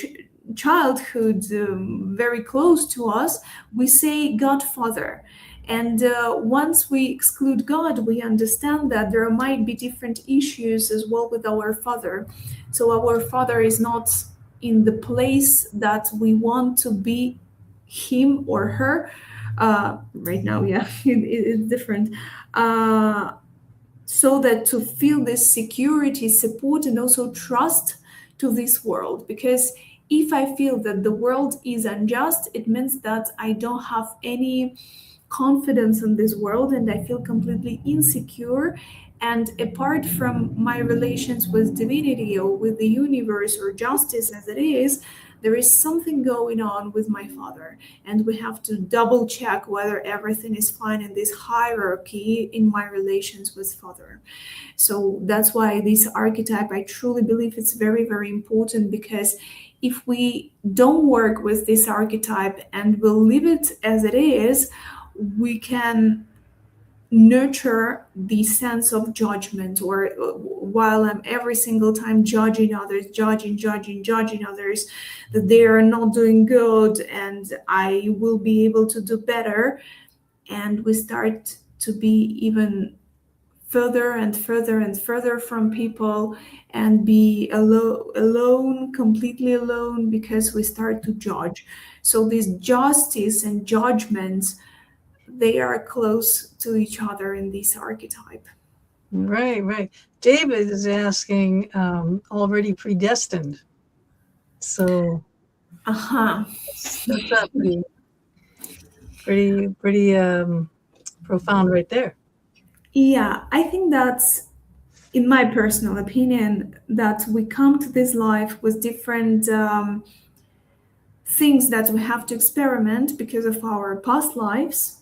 childhood very close to us, we say Godfather. And once we exclude God, we understand that there might be different issues as well with our Father. So our Father is not in the place that we want to be him or her. Right now, yeah, it's different. So that to feel this security, support, and also trust to this world. Because if I feel that the world is unjust, it means that I don't have any confidence in this world, and I feel completely insecure. And apart from my relations with divinity or with the universe or justice as it is, there is something going on with my father. And we have to double check whether everything is fine in this hierarchy in my relations with father. So that's why this archetype, I truly believe it's very, very important, because if we don't work with this archetype and will leave it as it is, we can nurture the sense of judgment, or while I'm every single time judging others, judging others, that they are not doing good and I will be able to do better. And we start to be even further and further and further from people, and be alone, completely alone, because we start to judge. So this justice and judgment they are close to each other in this archetype. Right. David is asking, already predestined. So that's a pretty profound right there. Yeah, I think that's, in my personal opinion, that we come to this life with different things that we have to experiment because of our past lives.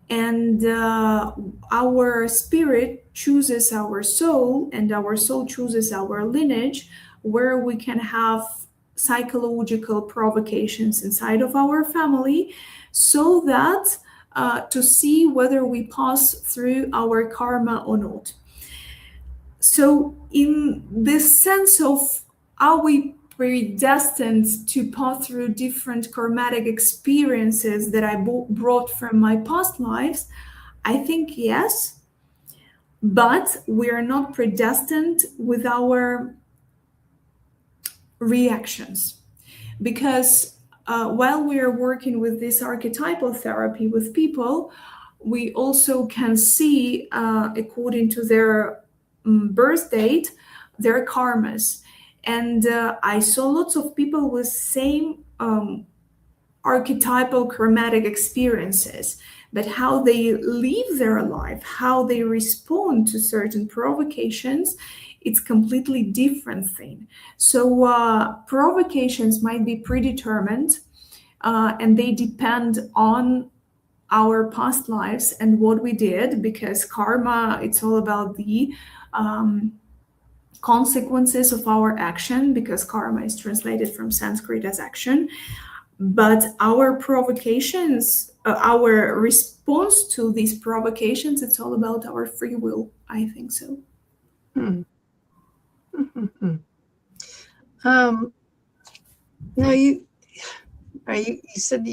And our spirit chooses our soul, and our soul chooses our lineage, where we can have psychological provocations inside of our family, so that to see whether we pass through our karma or not. So, in this sense of, are we predestined to pass through different karmatic experiences that I brought from my past lives? I think yes, but we are not predestined with our reactions. Because while we are working with this archetypal therapy with people, we also can see, according to their birth date, their karmas. And I saw lots of people with same archetypal chromatic experiences, but how they live their life, how they respond to certain provocations, it's completely different thing. So provocations might be predetermined, and they depend on our past lives and what we did, because karma, it's all about the consequences of our action, because karma is translated from Sanskrit as action. But our provocations, our response to these provocations, it's all about our free will. I think so. Now you said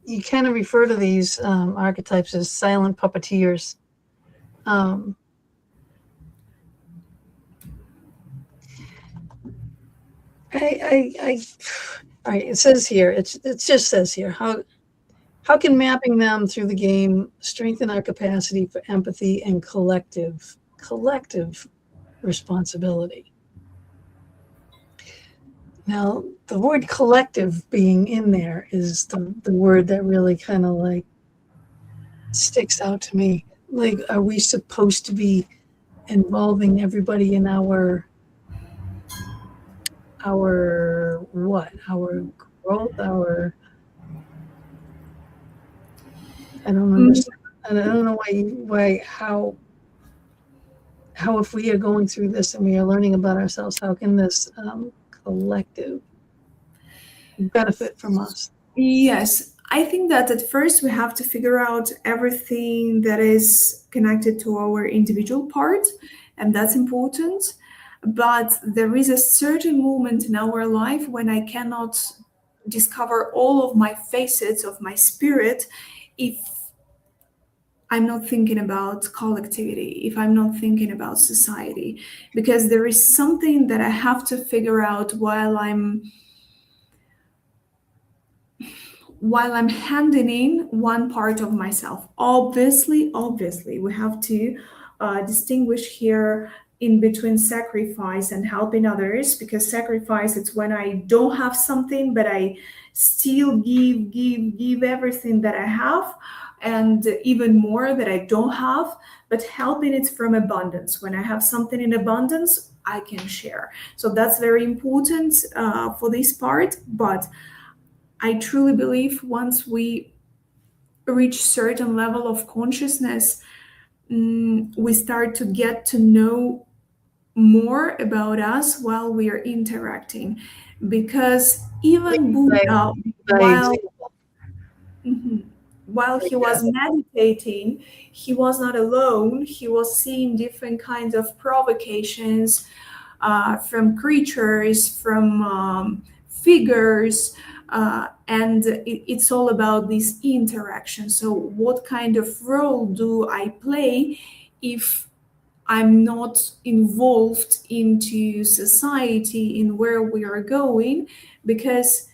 you kind of refer to these archetypes as silent puppeteers. All right, it says here, it just says here, how can mapping them through the game strengthen our capacity for empathy and collective responsibility? Now, the word collective being in there is the word that really kind of like sticks out to me. Like, are we supposed to be involving everybody in our what? Our growth, I don't understand. And I don't know how if we are going through this and we are learning about ourselves, how can this collective benefit from us? Yes, I think that at first we have to figure out everything that is connected to our individual part, and that's important. But there is a certain moment in our life when I cannot discover all of my facets of my spirit if I'm not thinking about collectivity, if I'm not thinking about society, because there is something that I have to figure out while I'm handing in one part of myself. Obviously, we have to distinguish here in between sacrifice and helping others, because sacrifice, it's when I don't have something, but I still give everything that I have, and even more that I don't have. But helping, it's from abundance. When I have something in abundance, I can share. So that's very important for this part. But I truly believe once we reach certain level of consciousness, we start to get to know more about us while we are interacting. Because even Buddha, while he was meditating, he was not alone. He was seeing different kinds of provocations from creatures, from figures, and it's all about this interaction. So what kind of role do I play if I'm not involved into society, in where we are going? Because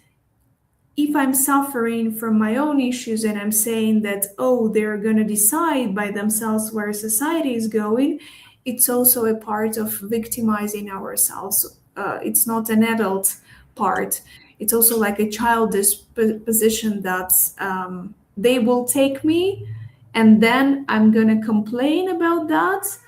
if I'm suffering from my own issues and I'm saying that, oh, they're going to decide by themselves where society is going, it's also a part of victimizing ourselves. It's not an adult part. It's also like a childish position that they will take me and then I'm going to complain about that.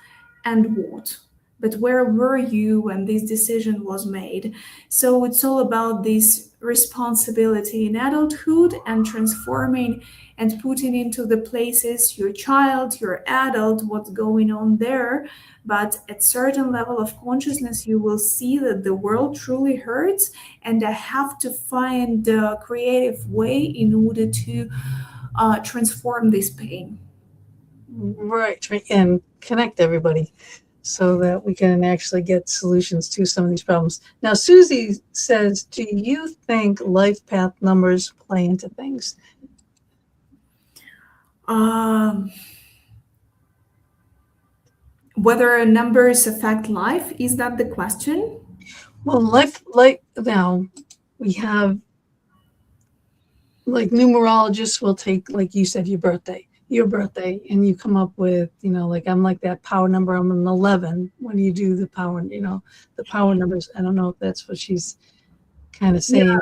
And what? But where were you when this decision was made? So it's all about this responsibility in adulthood and transforming and putting into the places your child, your adult, what's going on there. But at certain level of consciousness, you will see that the world truly hurts, and I have to find a creative way in order to transform this pain. Right, right, and connect everybody so that we can actually get solutions to some of these problems. Now, Susie says, do you think life path numbers play into things? Whether numbers affect life, is that the question? Well, life, like now, we have, like, numerologists will take, like you said, your birthday, and you come up with, like, I'm like that power number, I'm an 11 when you do the power, the power numbers. I don't know if that's what she's kind of saying.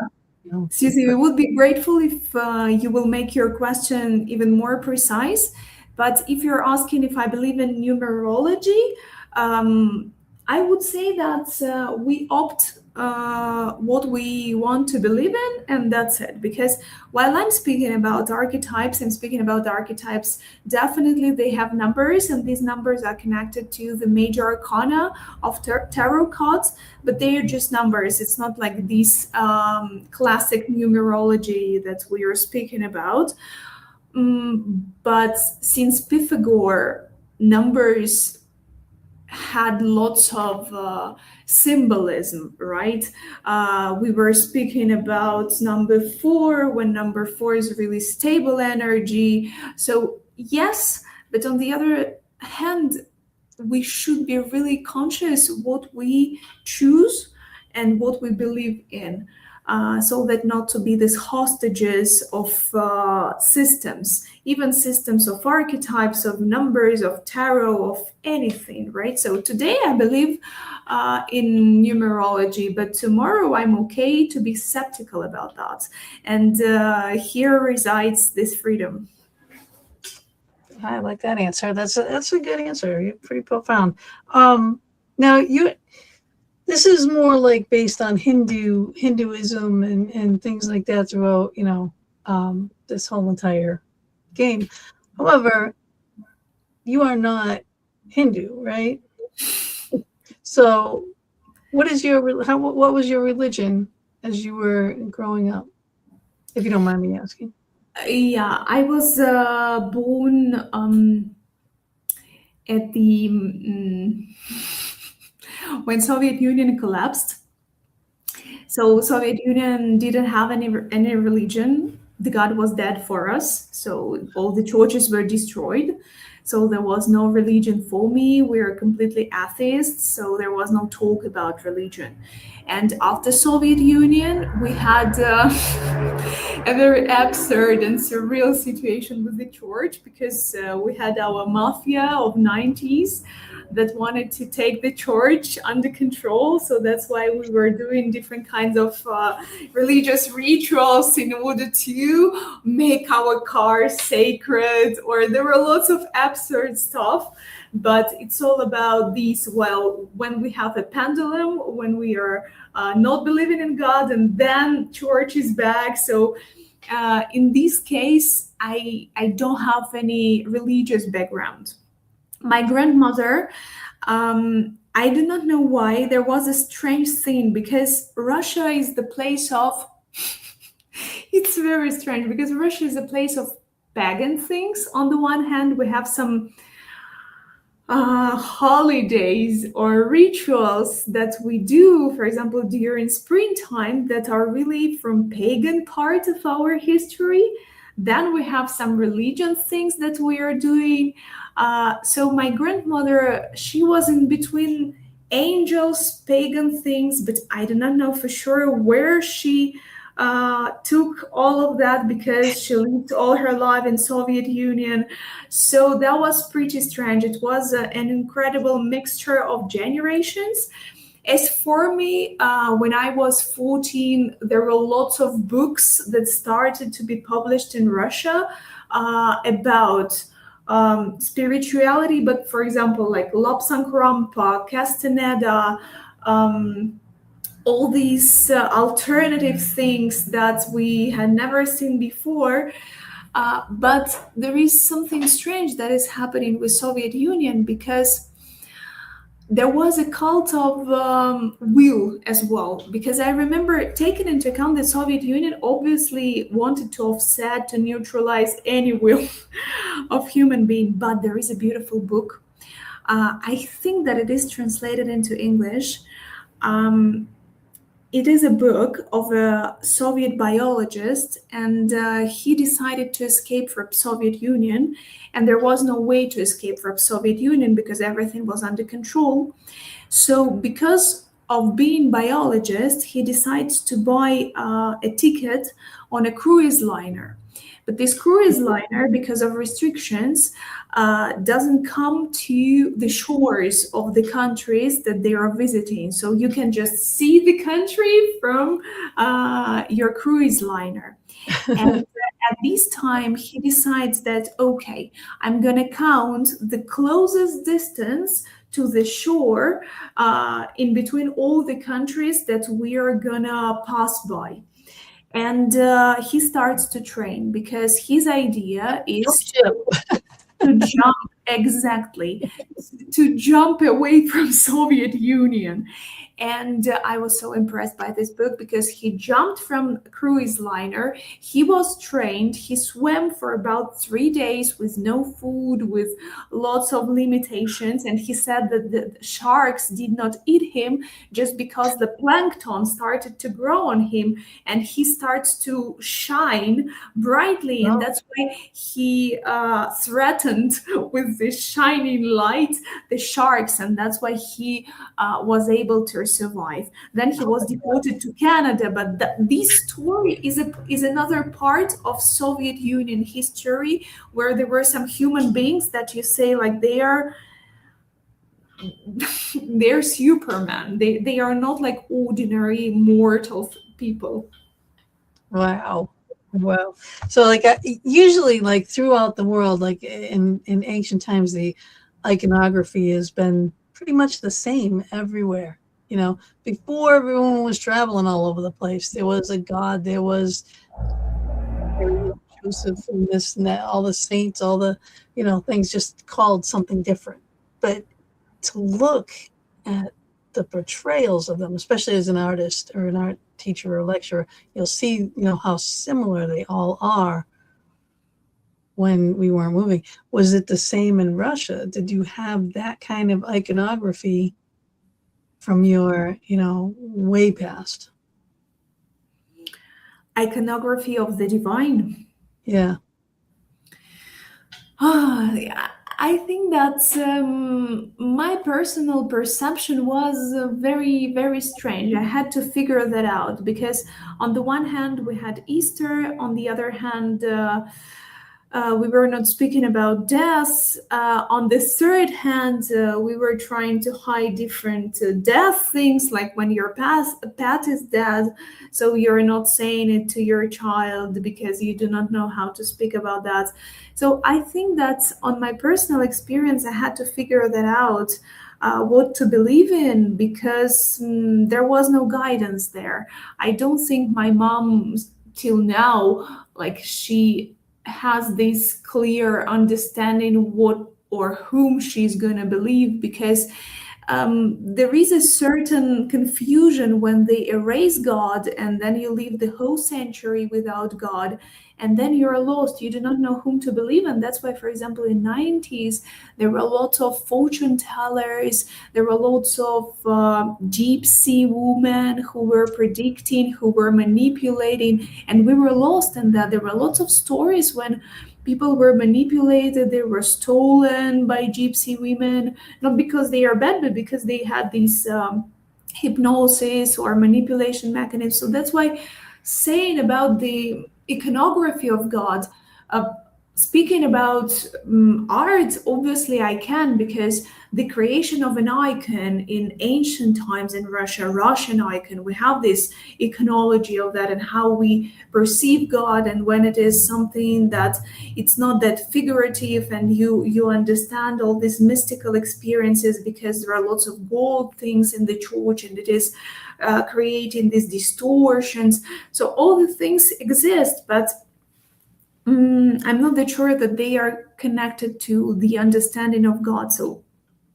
Susie, we would be grateful if you will make your question even more precise. But if you're asking if I believe in numerology, I would say that we opt what we want to believe in, and that's it. Because while I'm speaking about archetypes, definitely they have numbers, and these numbers are connected to the major arcana of tarot cards, but they are just numbers. It's not like this classic numerology that we are speaking about. But since Pythagore, numbers had lots of symbolism, right? We were speaking about number 4, when number 4 is really stable energy. So yes, but on the other hand, we should be really conscious what we choose and what we believe in, so that not to be these hostages of systems, even systems of archetypes, of numbers, of tarot, of anything, right? So today I believe in numerology, but tomorrow I'm okay to be skeptical about that. And here resides this freedom. I like that answer. That's a good answer. You're pretty profound. Now this is more like based on Hinduism and things like that throughout, this whole entire game. However, you are not Hindu, right? So what was your religion as you were growing up, if you don't mind me asking? Yeah, I was born at the when Soviet Union collapsed. So Soviet Union didn't have any religion. The God was dead for us. So all the churches were destroyed. So there was no religion for me. We were completely atheists. So there was no talk about religion. And after Soviet Union, we had a very absurd and surreal situation with the church, because we had our mafia of 90s that wanted to take the church under control. So that's why we were doing different kinds of religious rituals in order to make our cars sacred, or there were lots of absurd stuff. But it's all about these, well, when we have a pendulum, when we are not believing in God, and then church is back. So in this case, I don't have any religious background. My grandmother, I do not know why, there was a strange thing, because Russia is the place of it's very strange, because Russia is a place of pagan things. On the one hand, we have some holidays or rituals that we do, for example, during springtime, that are really from pagan part of our history. Then we have some religion things that we are doing. So my grandmother, she was in between angels, pagan things, but I do not know for sure where she took all of that because she lived all her life in Soviet Union. So that was pretty strange. It was an incredible mixture of generations. As for me, when I was 14, there were lots of books that started to be published in Russia about spirituality, but for example, like Lobsang Rampa, Castaneda, um, all these alternative things that we had never seen before. But there is something strange that is happening with Soviet Union because there was a cult of will as well, because I remember taking into account the Soviet Union obviously wanted to offset, to neutralize any will of human being. But there is a beautiful book. I think that it is translated into English. Um, it is a book of a Soviet biologist, and he decided to escape from Soviet Union, and there was no way to escape from Soviet Union because everything was under control. So, because of being biologist, he decides to buy a ticket on a cruise liner. But this cruise liner, because of restrictions, doesn't come to the shores of the countries that they are visiting. So you can just see the country from your cruise liner. And at this time, he decides that, okay, I'm going to count the closest distance to the shore in between all the countries that we are going to pass by. And he starts to train because his idea is to jump, exactly, to jump away from Soviet Union. And I was so impressed by this book because he jumped from a cruise liner. He was trained. He swam for about 3 days with no food, with lots of limitations. And he said that the sharks did not eat him just because the plankton started to grow on him and he starts to shine brightly. And that's why he threatened with this shining light the sharks. And that's why he was able to survive. Then he was deported to Canada. But this story is another part of Soviet Union history where there were some human beings that you say like they're Superman. They are not like ordinary mortal people. Wow. Wow. So like usually like throughout the world, like in ancient times, the iconography has been pretty much the same everywhere. You know, before everyone was traveling all over the place, there was a god, there was Joseph and this and that, all the saints, all the, things just called something different. But to look at the portrayals of them, especially as an artist or an art teacher or lecturer, you'll see, how similar they all are when we weren't moving. Was it the same in Russia? Did you have that kind of iconography from your, way past? Iconography of the divine. Yeah. I think that my personal perception was very, very strange. I had to figure that out because, on the one hand, we had Easter, on the other hand, we were not speaking about death. On the third hand, we were trying to hide different death things, like when your pet is dead, so you're not saying it to your child because you do not know how to speak about that. So I think that on my personal experience, I had to figure that out. What to believe in because there was no guidance there. I don't think my mom till now, like she has this clear understanding what or whom she's going to believe because there is a certain confusion when they erase God and then you live the whole century without God and then you're lost. You do not know whom to believe in. That's why, for example, in 90s, there were lots of fortune tellers. There were lots of gypsy women who were predicting, who were manipulating, and we were lost in that. There were lots of stories when people were manipulated, they were stolen by gypsy women, not because they are bad, but because they had these hypnosis or manipulation mechanisms. So that's why saying about the iconography of God, uh, speaking about art, obviously I can, because the creation of an icon in ancient times in Russia, Russian icon, we have this iconology of that and how we perceive God, and when it is something that it's not that figurative and you understand all these mystical experiences because there are lots of gold things in the church and it is creating these distortions. So all the things exist, but I'm not that sure that they are connected to the understanding of God. So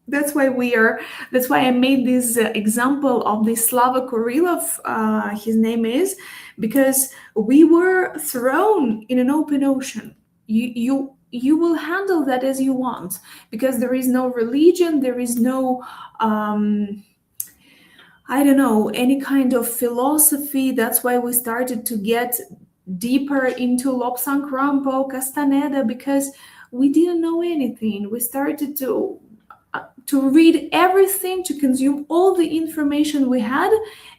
that's why we are. That's why I made this example of the Slava Kurilov. His name is, because we were thrown in an open ocean. You will handle that as you want, because there is no religion. There is no. I don't know, any kind of philosophy. That's why we started to get deeper into Lobsang Rampo, Castaneda, because we didn't know anything. We started to read everything, to consume all the information we had,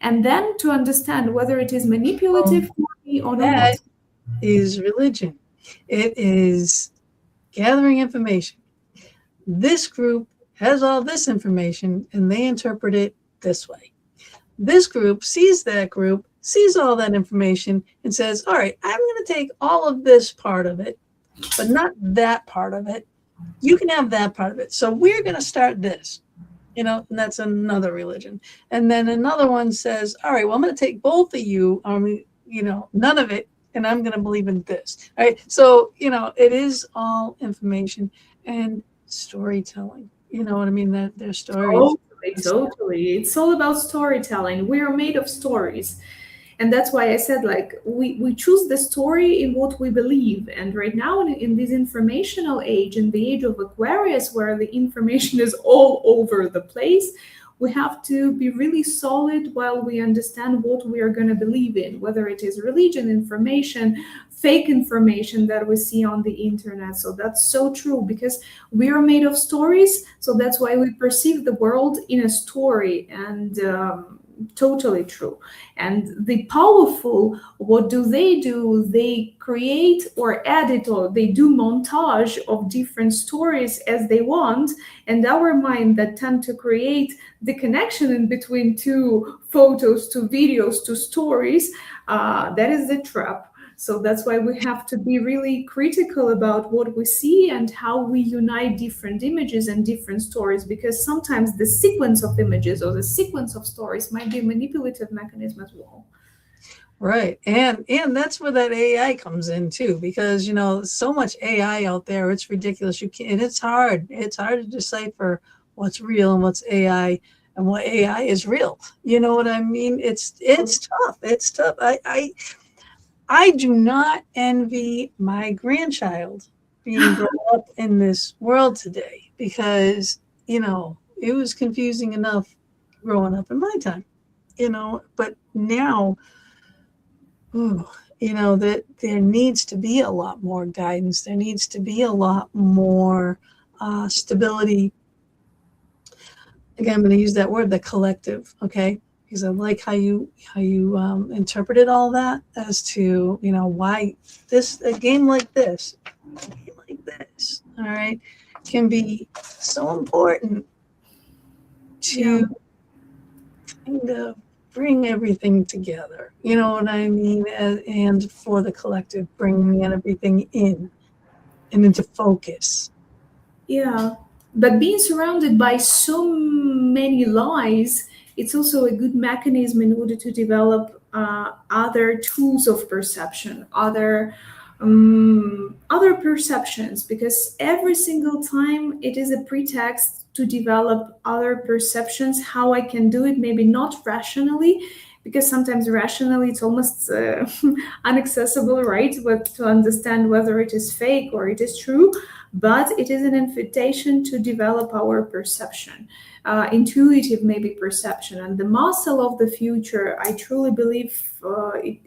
and then to understand whether it is manipulative for me or That not. is religion. It is gathering information. This group has all this information and they interpret it this way. This group sees that group, sees all that information, and says, all right, I'm going to take all of this part of it, but not that part of it. You can have that part of it. So we're going to start this, and that's another religion. And then another one says, all right, well, I'm going to take both of you, none of it, and I'm going to believe in this. All right. So, it is all information and storytelling. You know what I mean? That their stories. Totally. It's all about storytelling. We are made of stories. And that's why I said, like, we choose the story in what we believe. And right now, in this informational age, in the age of Aquarius, where the information is all over the place, we have to be really solid while we understand what we are going to believe in, whether it is religion, information, fake information that we see on the internet. So that's so true, because we are made of stories. So that's why we perceive the world in a story. And totally true. And the powerful, what do? They create or edit, or they do montage of different stories as they want. And our mind that tend to create the connection in between two photos, two videos, two stories, that is the trap. So that's why we have to be really critical about what we see and how we unite different images and different stories, because sometimes the sequence of images or the sequence of stories might be a manipulative mechanism as well. Right. And that's where that AI comes in too, because so much AI out there, it's ridiculous. You can't, and it's hard. It's hard to decipher what's real and what's AI and what AI is real. You know what I mean? It's tough. It's tough. I do not envy my grandchild being brought up in this world today, because, it was confusing enough growing up in my time, but now, that there needs to be a lot more guidance. There needs to be a lot more stability. Again, I'm going to use that word, the collective, okay? Because I like how you interpreted all that as to why a game like this, all right, can be so important to kind of bring everything together. You know what I mean? And for the collective, bringing everything in and into focus. Yeah, but being surrounded by so many lies, it's also a good mechanism in order to develop other tools of perception, other perceptions, because every single time it is a pretext to develop other perceptions. How I can do it, maybe not rationally, because sometimes rationally it's almost inaccessible, right? But to understand whether it is fake or it is true, but it is an invitation to develop our perception, intuitive maybe perception. And the muscle of the future, I truly believe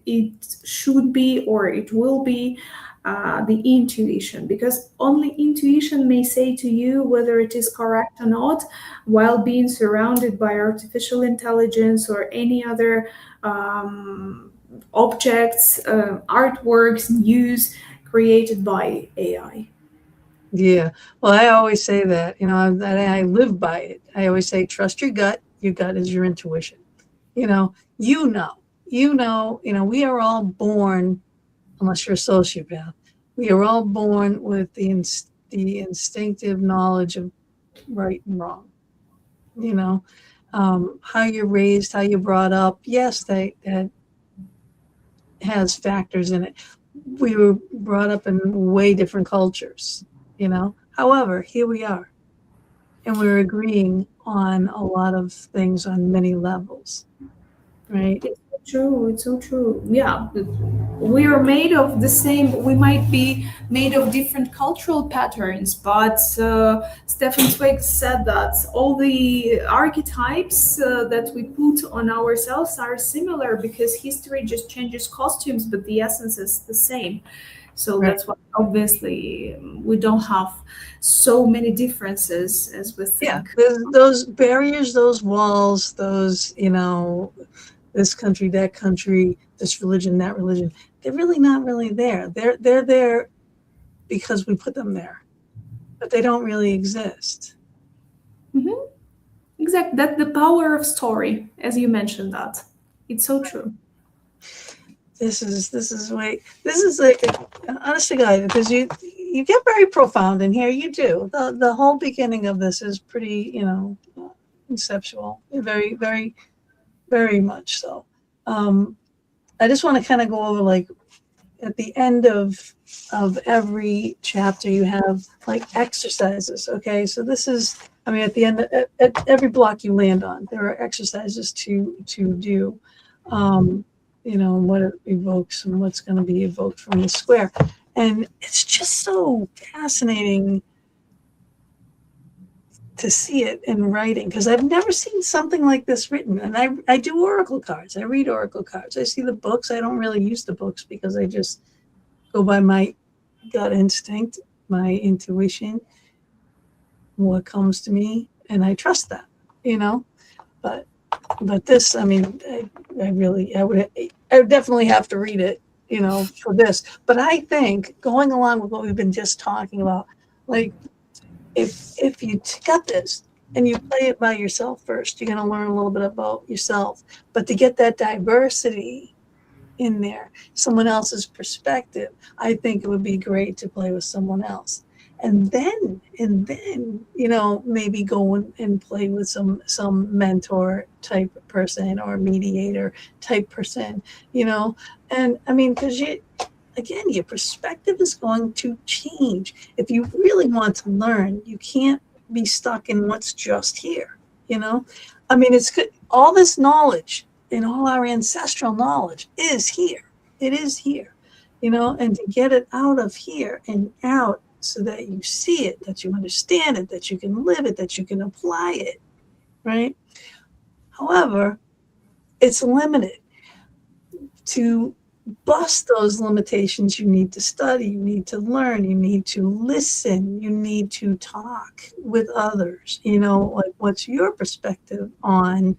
it should be, or it will be, the intuition, because only intuition may say to you whether it is correct or not, while being surrounded by artificial intelligence or any other objects, artworks, news created by AI. Yeah. Well, I always say that, that I live by it. I always say, trust your gut. Your gut is your intuition. You know, you know, we are all born, unless you're a sociopath, we are all born with the instinctive knowledge of right and wrong. You know, how you're raised, how you're brought up. Yes, that has factors in it. We were brought up in way different cultures, However, here we are, and we're agreeing on a lot of things on many levels, right? It's so true. It's so true. Yeah, we are made of the same. We might be made of different cultural patterns, but Stefan Zweig said that all the archetypes that we put on ourselves are similar because history just changes costumes, but the essence is the same. So Right. that's why obviously we don't have so many differences as we Yeah, think. those barriers, those walls, those, this country, that country, this religion, that religion, they're really not really there. They're there because we put them there, but they don't really exist. Mhm. Exactly. That's the power of story, as you mentioned that. It's so true. This is like, honest to God, because you get very profound in here. You do. The whole beginning of this is pretty, conceptual, very, very, very much so. I just want to kind of go over, like, at the end of every chapter you have like exercises. Okay, so this is, at the end, at every block you land on, there are exercises to do. What it evokes and what's going to be evoked from the square, and it's just so fascinating to see it in writing, because I've never seen something like this written. And I do oracle cards. I read oracle cards. I see the books. I don't really use the books because I just go by my gut instinct, my intuition, what comes to me, and I trust that, But this, I would definitely have to read it, for this. But I think, going along with what we've been just talking about, like, if you got this and you play it by yourself first, you're going to learn a little bit about yourself. But to get that diversity in there, someone else's perspective, I think it would be great to play with someone else. And then, maybe go and play with some mentor type person or mediator type person, And because again, your perspective is going to change. If you really want to learn, you can't be stuck in what's just here, It's good. All this knowledge and all our ancestral knowledge is here. It is here, and to get it out of here and out so that you see it, that you understand it, that you can live it, that you can apply it, right? However, it's limited. To bust those limitations, you need to study, you need to learn, you need to listen, you need to talk with others. Like, what's your perspective on,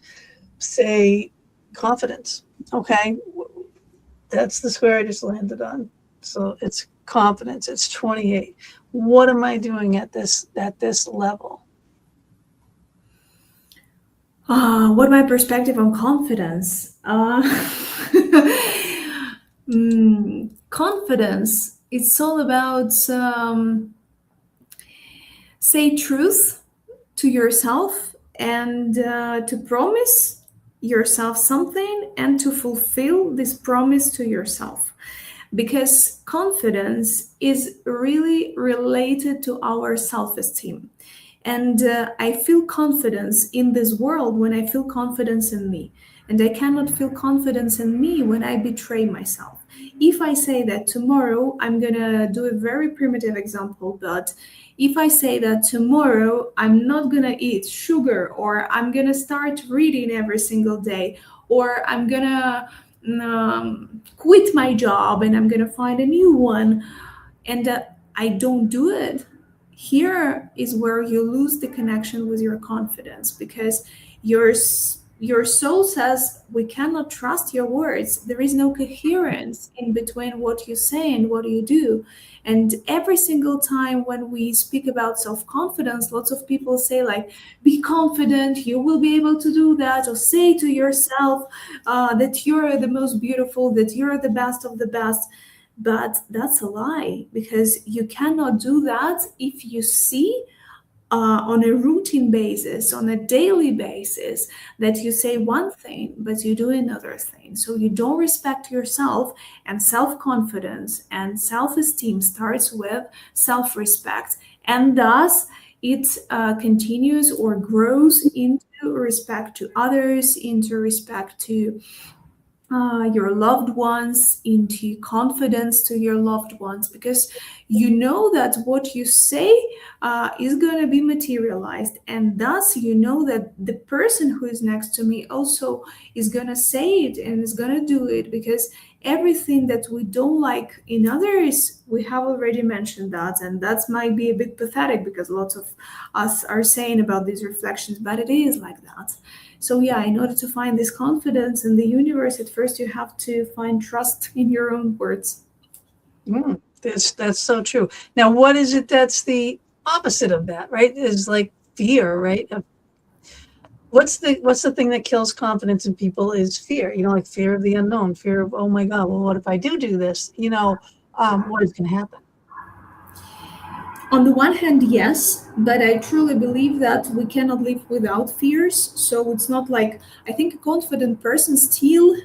say, confidence? Okay, that's the square I just landed on. So it's confidence. It's 28. What am I doing at this level? What my perspective on confidence? Confidence. It's all about say truth to yourself and to promise yourself something and to fulfill this promise to yourself. Because confidence is really related to our self esteem. And I feel confidence in this world when I feel confidence in me. And I cannot feel confidence in me when I betray myself. If I say that tomorrow, I'm going to do a very primitive example, but if I say that tomorrow I'm not going to eat sugar, or I'm going to start reading every single day, or I'm going to quit my job and I'm going to find a new one, and I don't do it, here is where you lose the connection with your confidence, because you're your soul says we cannot trust your words. There is no coherence in between what you say and what you do. And every single time when we speak about self-confidence, lots of people say like, be confident, you will be able to do that, or say to yourself that you're the most beautiful, that you're the best of the best. But that's a lie, because you cannot do that if you see on a routine basis, on a daily basis, that you say one thing, but you do another thing. So you don't respect yourself, and self confidence and self esteem starts with self respect. And thus, it continues or grows into respect to others, into respect to your loved ones, into confidence to your loved ones, because you know that what you say is going to be materialized, and thus you know that the person who is next to me also is going to say it and is going to do it, because everything that we don't like in others, we have already mentioned that, and that might be a bit pathetic because lots of us are saying about these reflections, but it is like that. So yeah, in order to find this confidence in the universe, at first you have to find trust in your own words. That's so true. Now, what is it that's the opposite of that, right? Is like fear, right? What's the thing that kills confidence in people is fear. Like fear of the unknown, fear of, oh my God, well, what if I do this? What is going to happen? On the one hand, yes, but I truly believe that we cannot live without fears. So it's not like, I think a confident person still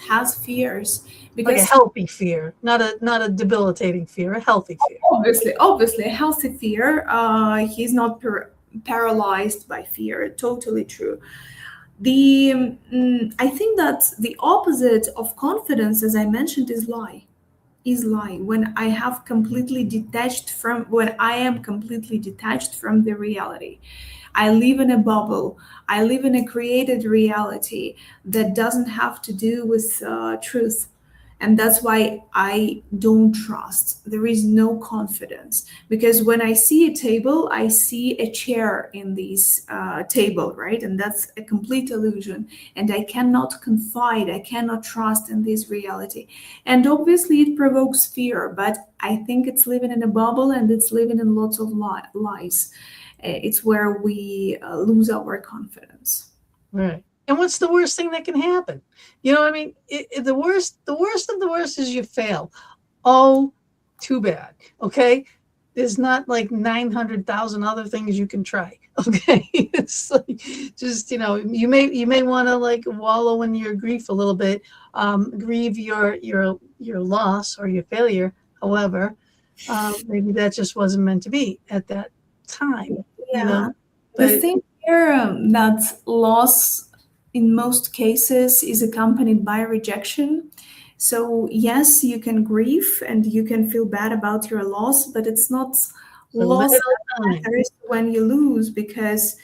has fears, Like a because healthy fear, not a debilitating fear, a healthy fear. obviously a healthy fear, he's not paralyzed by fear. Totally true. I think that the opposite of confidence, as I mentioned, is lie. When I am completely detached from the reality, I live in a bubble. I live in a created reality that doesn't have to do with truth. And that's why I don't trust. There is no confidence, because when I see a table, I see a chair in this table, right? And that's a complete illusion. And I cannot confide, I cannot trust in this reality. And obviously, it provokes fear, but I think it's living in a bubble, and it's living in lots of lies. It's where we lose our confidence. Right. And what's the worst thing that can happen? I mean, the worst of the worst is you fail. Oh, too bad. Okay. There's not like 900,000 other things you can try. Okay. It's like, just, you may want to like wallow in your grief a little bit, grieve your loss or your failure. However, maybe that just wasn't meant to be at that time, Yeah. The but thing here, that loss in most cases is accompanied by rejection. So, yes, you can grieve and you can feel bad about your loss, but it's not a loss little that time. matters when you lose, because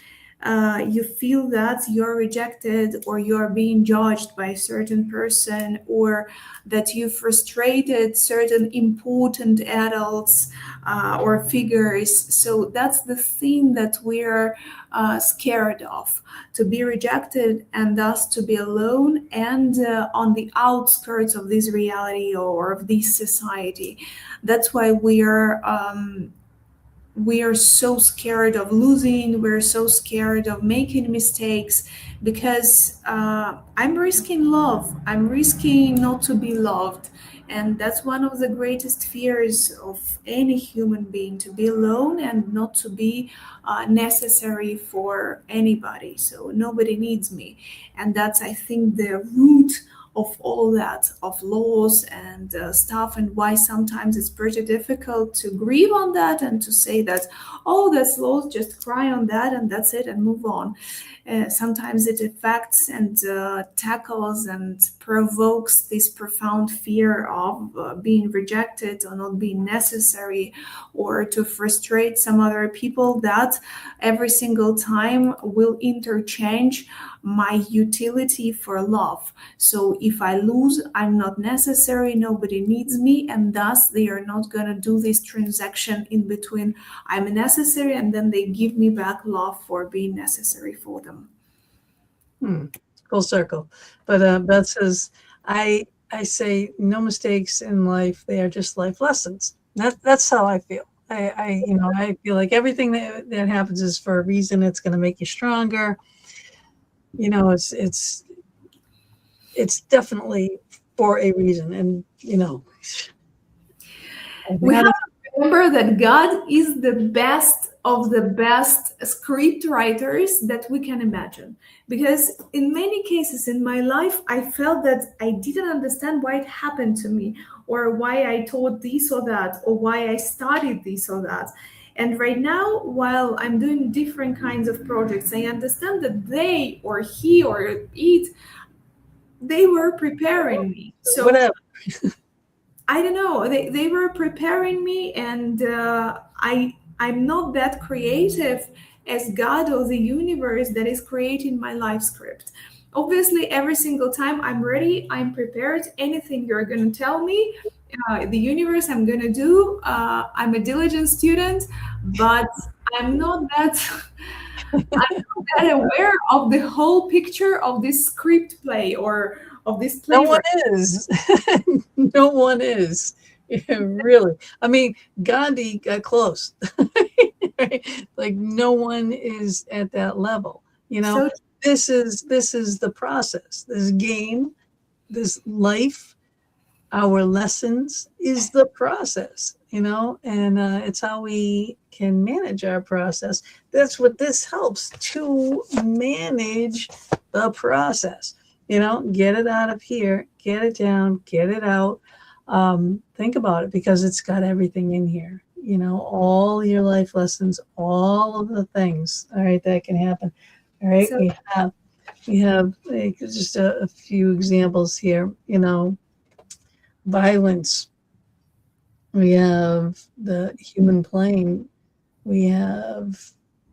you feel that you're rejected, or you're being judged by a certain person, or that you frustrated certain important adults or figures. So that's the thing that we're scared of, to be rejected, and thus to be alone and on the outskirts of this reality or of this society. That's why we are so scared of losing, we're so scared of making mistakes, because I'm risking love, I'm risking not to be loved. And that's one of the greatest fears of any human being, to be alone and not to be necessary for anybody. So nobody needs me. And that's, I think, the root of all that, of laws and stuff, and why sometimes it's pretty difficult to grieve on that and to say that, oh, that's laws, just cry on that and that's it and move on. Sometimes it affects and tackles and provokes this profound fear of being rejected or not being necessary, or to frustrate some other people, that every single time will interchange my utility for love. So if I lose, I'm not necessary, nobody needs me, and thus they are not going to do this transaction in between. I'm necessary, and then they give me back love for being necessary for them. Hmm. full circle. But Beth says, I say no mistakes in life. They are just life lessons. That's how I feel. I feel like everything that happens is for a reason. It's going to make you stronger. It's definitely for a reason. And, We have to remember that God is the best of the best script writers that we can imagine. Because in many cases in my life, I felt that I didn't understand why it happened to me, or why I taught this or that, or why I studied this or that. And right now, while I'm doing different kinds of projects, I understand that they or he or it, they were preparing me. So whatever. I don't know. They were preparing me, and I'm not that creative as God or the universe that is creating my life script. Obviously, every single time I'm ready, I'm prepared. Anything you're going to tell me, the universe, I'm going to do. I'm a diligent student, but I'm not that. I'm not that aware of the whole picture of this script play or of this play. No one is. No one is. Yeah, really. I mean, Gandhi got close. Right? Like no one is at that level. So This is the process. This game, this life, our lessons is the process. And it's how we can manage our process. That's what this helps to manage the process. Get it out of here, get it down, get it out. Think about it, because it's got everything in here. All your life lessons, all of the things. All right, that can happen. All right, So- we have just a few examples here. Violence. We have the human plane. We have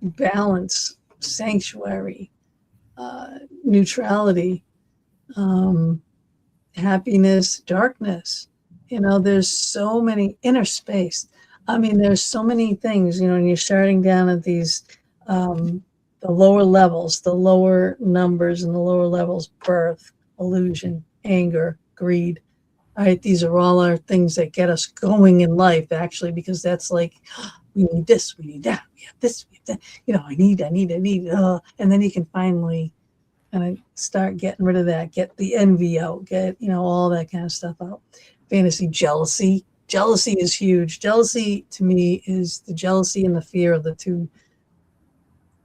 balance, sanctuary, neutrality, happiness, darkness. There's so many inner space. I mean, there's so many things, and you're starting down at these, the lower levels, the lower numbers and the lower levels, birth, illusion, anger, greed. All right, these are all our things that get us going in life, actually, because that's like, we need this, we need that, we have this, we have that. I need, and then you can finally kind of start getting rid of that, get the envy out, get, all that kind of stuff out. Fantasy, jealousy. Jealousy is huge. Jealousy, to me, is the jealousy and the fear of the two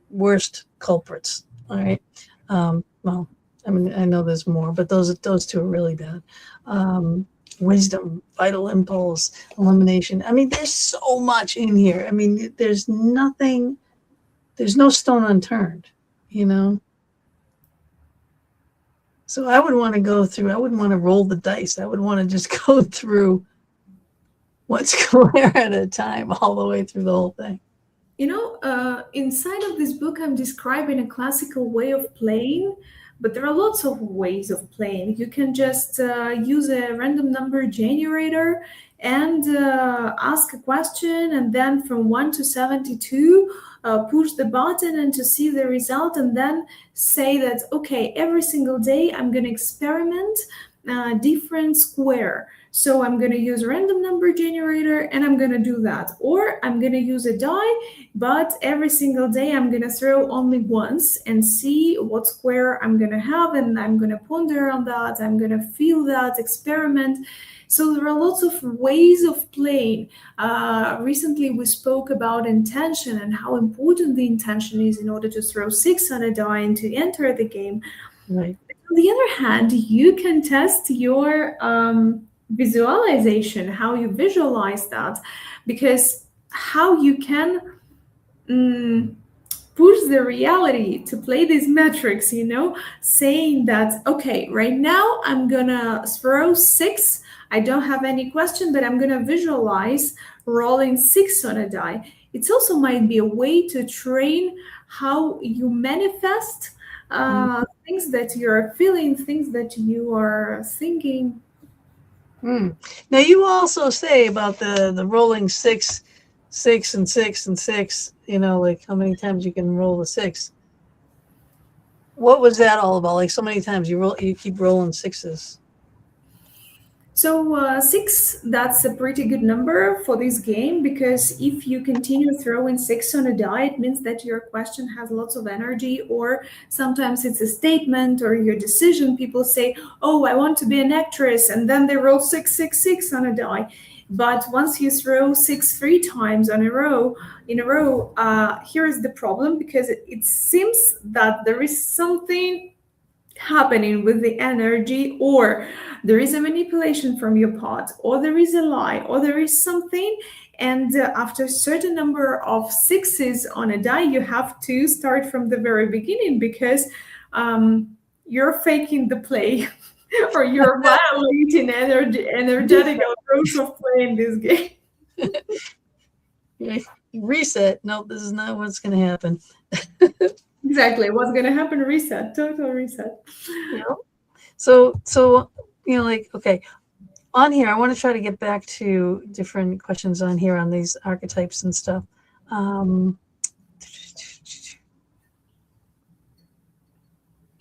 worst culprits. All right. Well, I mean, I know there's more, but those two are really bad. Wisdom, vital impulse, elimination. I mean, there's so much in here. I mean, there's no stone unturned, So I would want to go through, I wouldn't want to roll the dice. I would want to just go through one square at a time, all the way through the whole thing. Inside of this book, I'm describing a classical way of playing, but there are lots of ways of playing. You can just use a random number generator and ask a question, and then from 1 to 72, push the button and to see the result, and then say that, okay, every single day I'm going to experiment different square. So I'm going to use a random number generator and I'm going to do that. Or I'm going to use a die, but every single day I'm going to throw only once and see what square I'm going to have, and I'm going to ponder on that. I'm going to feel that, experiment. So there are lots of ways of playing. Recently, we spoke about intention and how important the intention is in order to throw 6 on a die and to enter the game. Right. On the other hand, you can test your visualization, how you visualize that, because how you can push the reality to play these metrics, saying that, okay, right now I'm gonna throw 6. I don't have any question, but I'm gonna visualize rolling 6 on a die. It also might be a way to train how you manifest things that you're feeling, things that you are thinking. Now, you also say about the rolling 6, 6, and 6 and 6. Like how many times you can roll a 6. what was that all about? Like so many times you keep rolling sixes. So six, that's a pretty good number for this game because if you continue throwing six on a die, it means that your question has lots of energy, or sometimes it's a statement or your decision. People say, "Oh, I want to be an actress," and then they roll 666 on a die. But once you throw six three times in a row, here is the problem because it seems that there is something happening with the energy, or there is a manipulation from your part, or there is a lie, or there is something. And after a certain number of sixes on a die, you have to start from the very beginning because you're faking the play or you're violating energetic approach of playing this game. Reset. No, this is not what's going to happen. Exactly. What's going to happen? Reset. Total reset. Yeah. So like, okay, on here, I want to try to get back to different questions on here on these archetypes and stuff.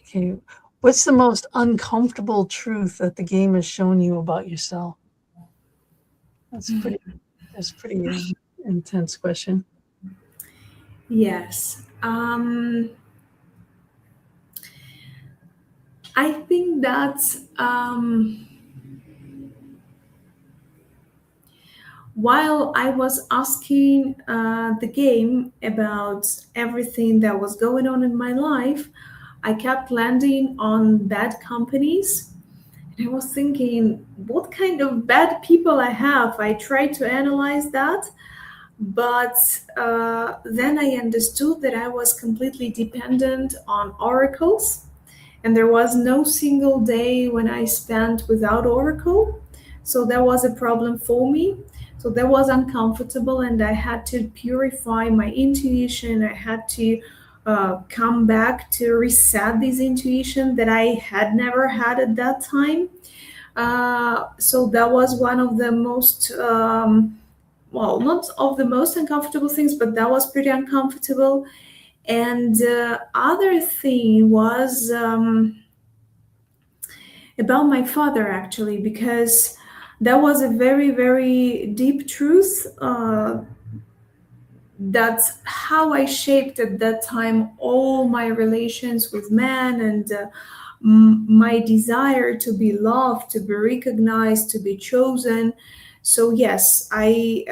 Okay, what's the most uncomfortable truth that the game has shown you about yourself? That's pretty intense question. Yes. I think that while I was asking the game about everything that was going on in my life, I kept landing on bad companies. And I was thinking, what kind of bad people I have? I tried to analyze that, but then I understood that I was completely dependent on oracles, and there was no single day when I spent without oracle. So that was a problem for me. So that was uncomfortable, and I had to purify my intuition. I had to come back to reset this intuition that I had never had at that time. So that was one of the most well, not of the most uncomfortable things, but that was pretty uncomfortable. And other thing was about my father, actually, because that was a very, very deep truth. That's how I shaped at that time all my relations with men and my desire to be loved, to be recognized, to be chosen. So, yes, I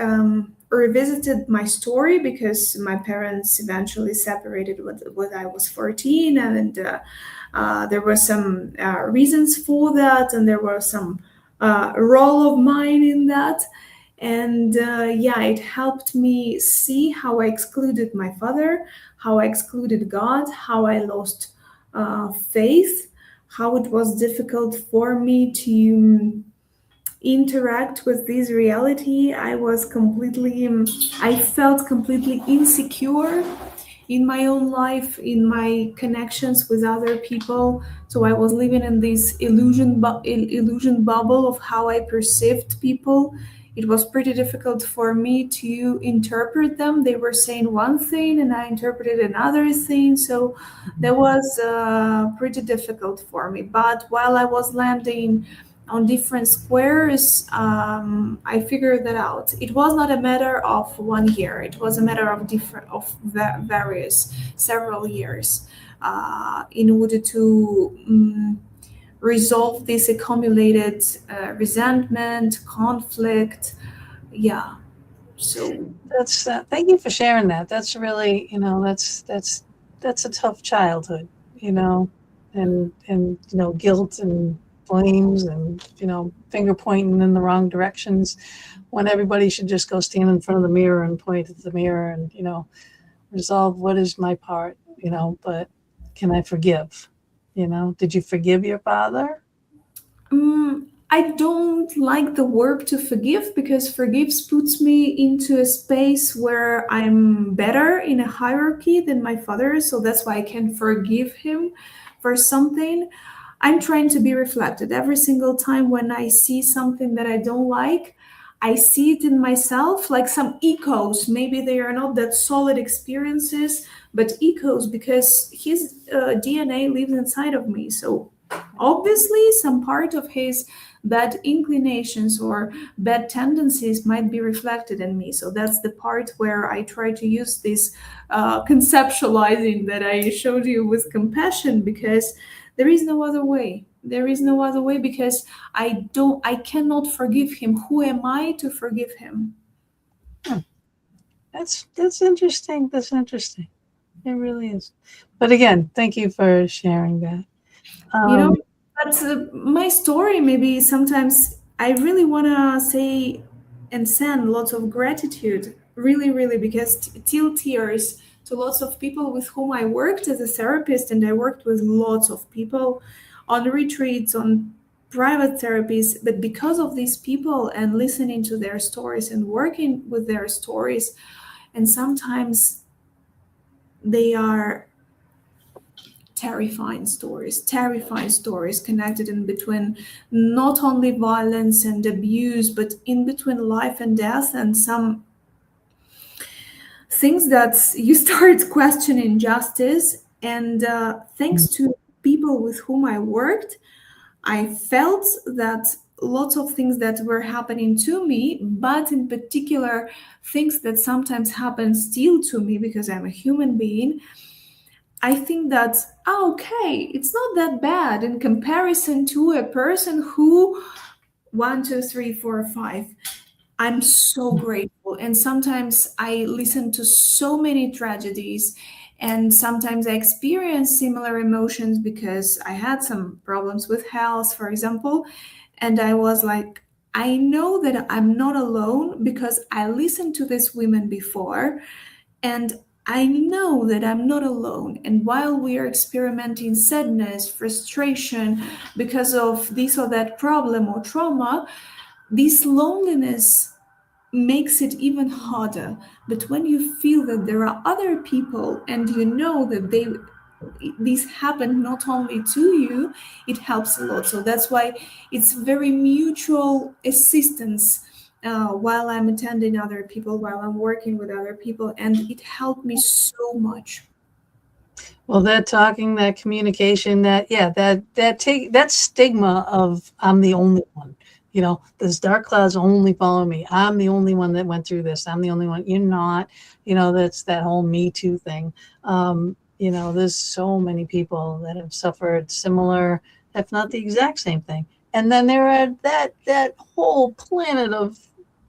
revisited my story because my parents eventually separated when I was 14, and there were some reasons for that, and there were some role of mine in that. And yeah, it helped me see how I excluded my father, how I excluded God, how I lost faith, how it was difficult for me to interact with this reality. I felt completely insecure in my own life, in my connections with other people. So I was living in this illusion bubble of how I perceived people. It was pretty difficult for me to interpret them. They were saying one thing and I interpreted another thing. So that was pretty difficult for me. But while I was landing on different squares, I figured that out. It was not a matter of 1 year. It was a matter of various several years in order to resolve this accumulated resentment, conflict. Yeah. So That's thank you for sharing that. That's really, that's a tough childhood, and guilt and blames and finger pointing in the wrong directions when everybody should just go stand in front of the mirror and point at the mirror and resolve what is my part, but can I forgive? Did you forgive your father? I don't like the verb to forgive because forgives puts me into a space where I'm better in a hierarchy than my father. So that's why I can forgive him for something. I'm trying to be reflected every single time when I see something that I don't like. I see it in myself, like some echoes. Maybe they are not that solid experiences, but echoes, because his DNA lives inside of me. So obviously, some part of his bad inclinations or bad tendencies might be reflected in me. So that's the part where I try to use this conceptualizing that I showed you with compassion, because there is no other way. There is no other way, because I cannot forgive him. Who am I to forgive him? That's interesting. That's interesting. It really is. But again, thank you for sharing that. You know, Um, but my story, maybe sometimes I really want to say and send lots of gratitude, really, really, because till tears to lots of people with whom I worked as a therapist, and I worked with lots of people on retreats, on private therapies. But because of these people and listening to their stories and working with their stories, and sometimes they are terrifying stories connected in between not only violence and abuse, but in between life and death, and some things that you start questioning justice. And thanks to people with whom I worked, I felt that lots of things that were happening to me, but in particular, things that sometimes happen still to me because I'm a human being, I think that, okay, it's not that bad in comparison to a person who, one, two, three, four, five. I'm so grateful. And sometimes I listen to so many tragedies, and sometimes I experience similar emotions because I had some problems with health, for example. And I was like, I know that I'm not alone because I listened to these women before, and I know that I'm not alone. And while we are experimenting sadness, frustration because of this or that problem or trauma, this loneliness makes it even harder. But when you feel that there are other people and you know that this happened not only to you, it helps a lot. So that's why it's very mutual assistance, while I'm attending other people, while I'm working with other people, and it helped me so much. well, that talking, that communication, that stigma of I'm the only one. This dark clouds only follow me. I'm the only one that went through this. I'm the only one. You're not. That's that whole Me Too thing. There's so many people that have suffered similar, if not the exact same thing. And then there are that whole planet of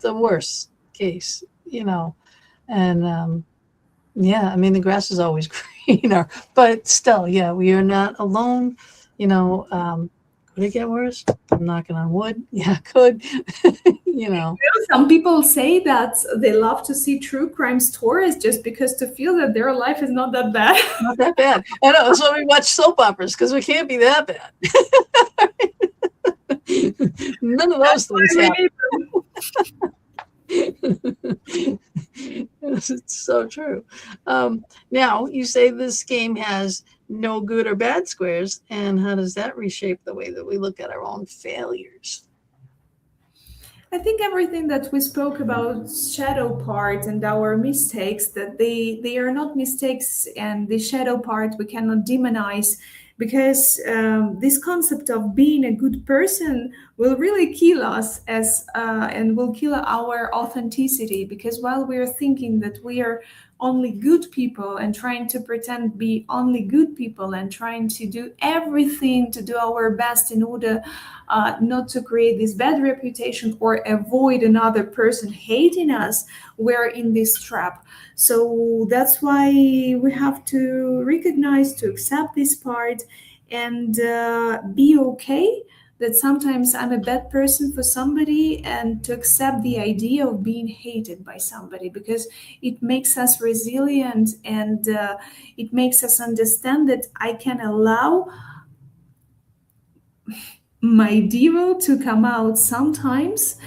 the worst case. And yeah, I mean, the grass is always greener, but still, yeah, we are not alone. Could it get worse? I'm knocking on wood. Yeah, it could. you know, Some people say that they love to see true crime stories just because to feel that their life is not that bad. not that bad. I know. So we watch soap operas because we can't be that bad. None of those things We happen. need them. It's so true. Now, you say this game has no good or bad squares, and how does that reshape the way that we look at our own failures? I think everything that we spoke about shadow part and our mistakes, that they are not mistakes, and the shadow part we cannot demonize, because this concept of being a good person will really kill us as and will kill our authenticity, because while we are thinking that we are only good people and trying to pretend be only good people and trying to do everything to do our best in order not to create this bad reputation or avoid another person hating us, we're in this trap. So that's why we have to recognize, to accept this part, and be okay that sometimes I'm a bad person for somebody, and to accept the idea of being hated by somebody, because it makes us resilient, and it makes us understand that I can allow my devil to come out sometimes,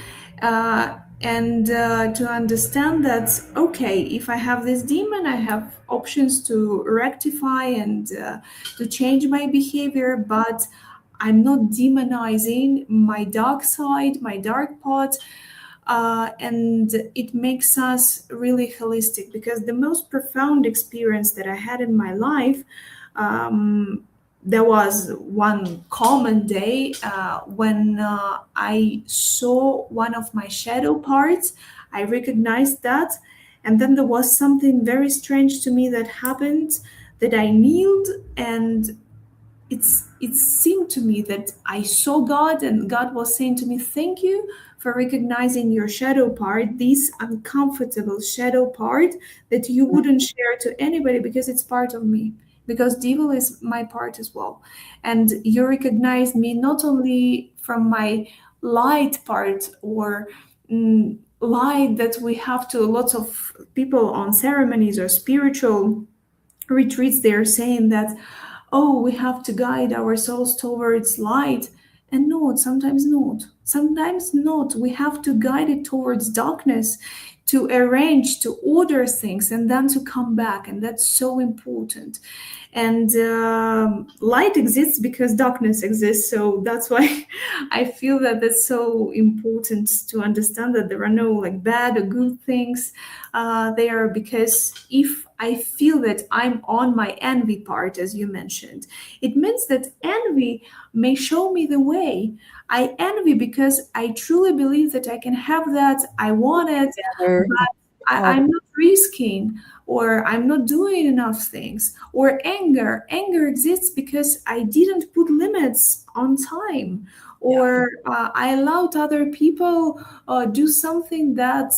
and to understand that, okay, if I have this demon, I have options to rectify and to change my behavior, but I'm not demonizing my dark side, my dark part. and it makes us really holistic, because the most profound experience that I had in my life, there was one common day when I saw one of my shadow parts. I recognized that. And then there was something very strange to me that happened, that I kneeled, and it seemed to me that I saw God, and God was saying to me, "Thank you for recognizing your shadow part, this uncomfortable shadow part that you wouldn't share to anybody because it's part of me. Because devil is my part as well. And you recognized me not only from my light part, or light that we have to lots of people on ceremonies or spiritual retreats, they're saying that, oh, we have to guide our souls towards light. And no, sometimes not. Sometimes not. We have to guide it towards darkness, to arrange, to order things, and then to come back. And that's so important. And light exists because darkness exists. So that's why I feel that that's so important to understand that there are no like bad or good things there, because if I feel that I'm on my envy part, as you mentioned, it means that envy may show me the way. I envy because I truly believe that I can have that. I want it, Or but I'm not risking, or I'm not doing enough things. Or anger. Anger exists because I didn't put limits on time, yeah, or I allowed other people do something that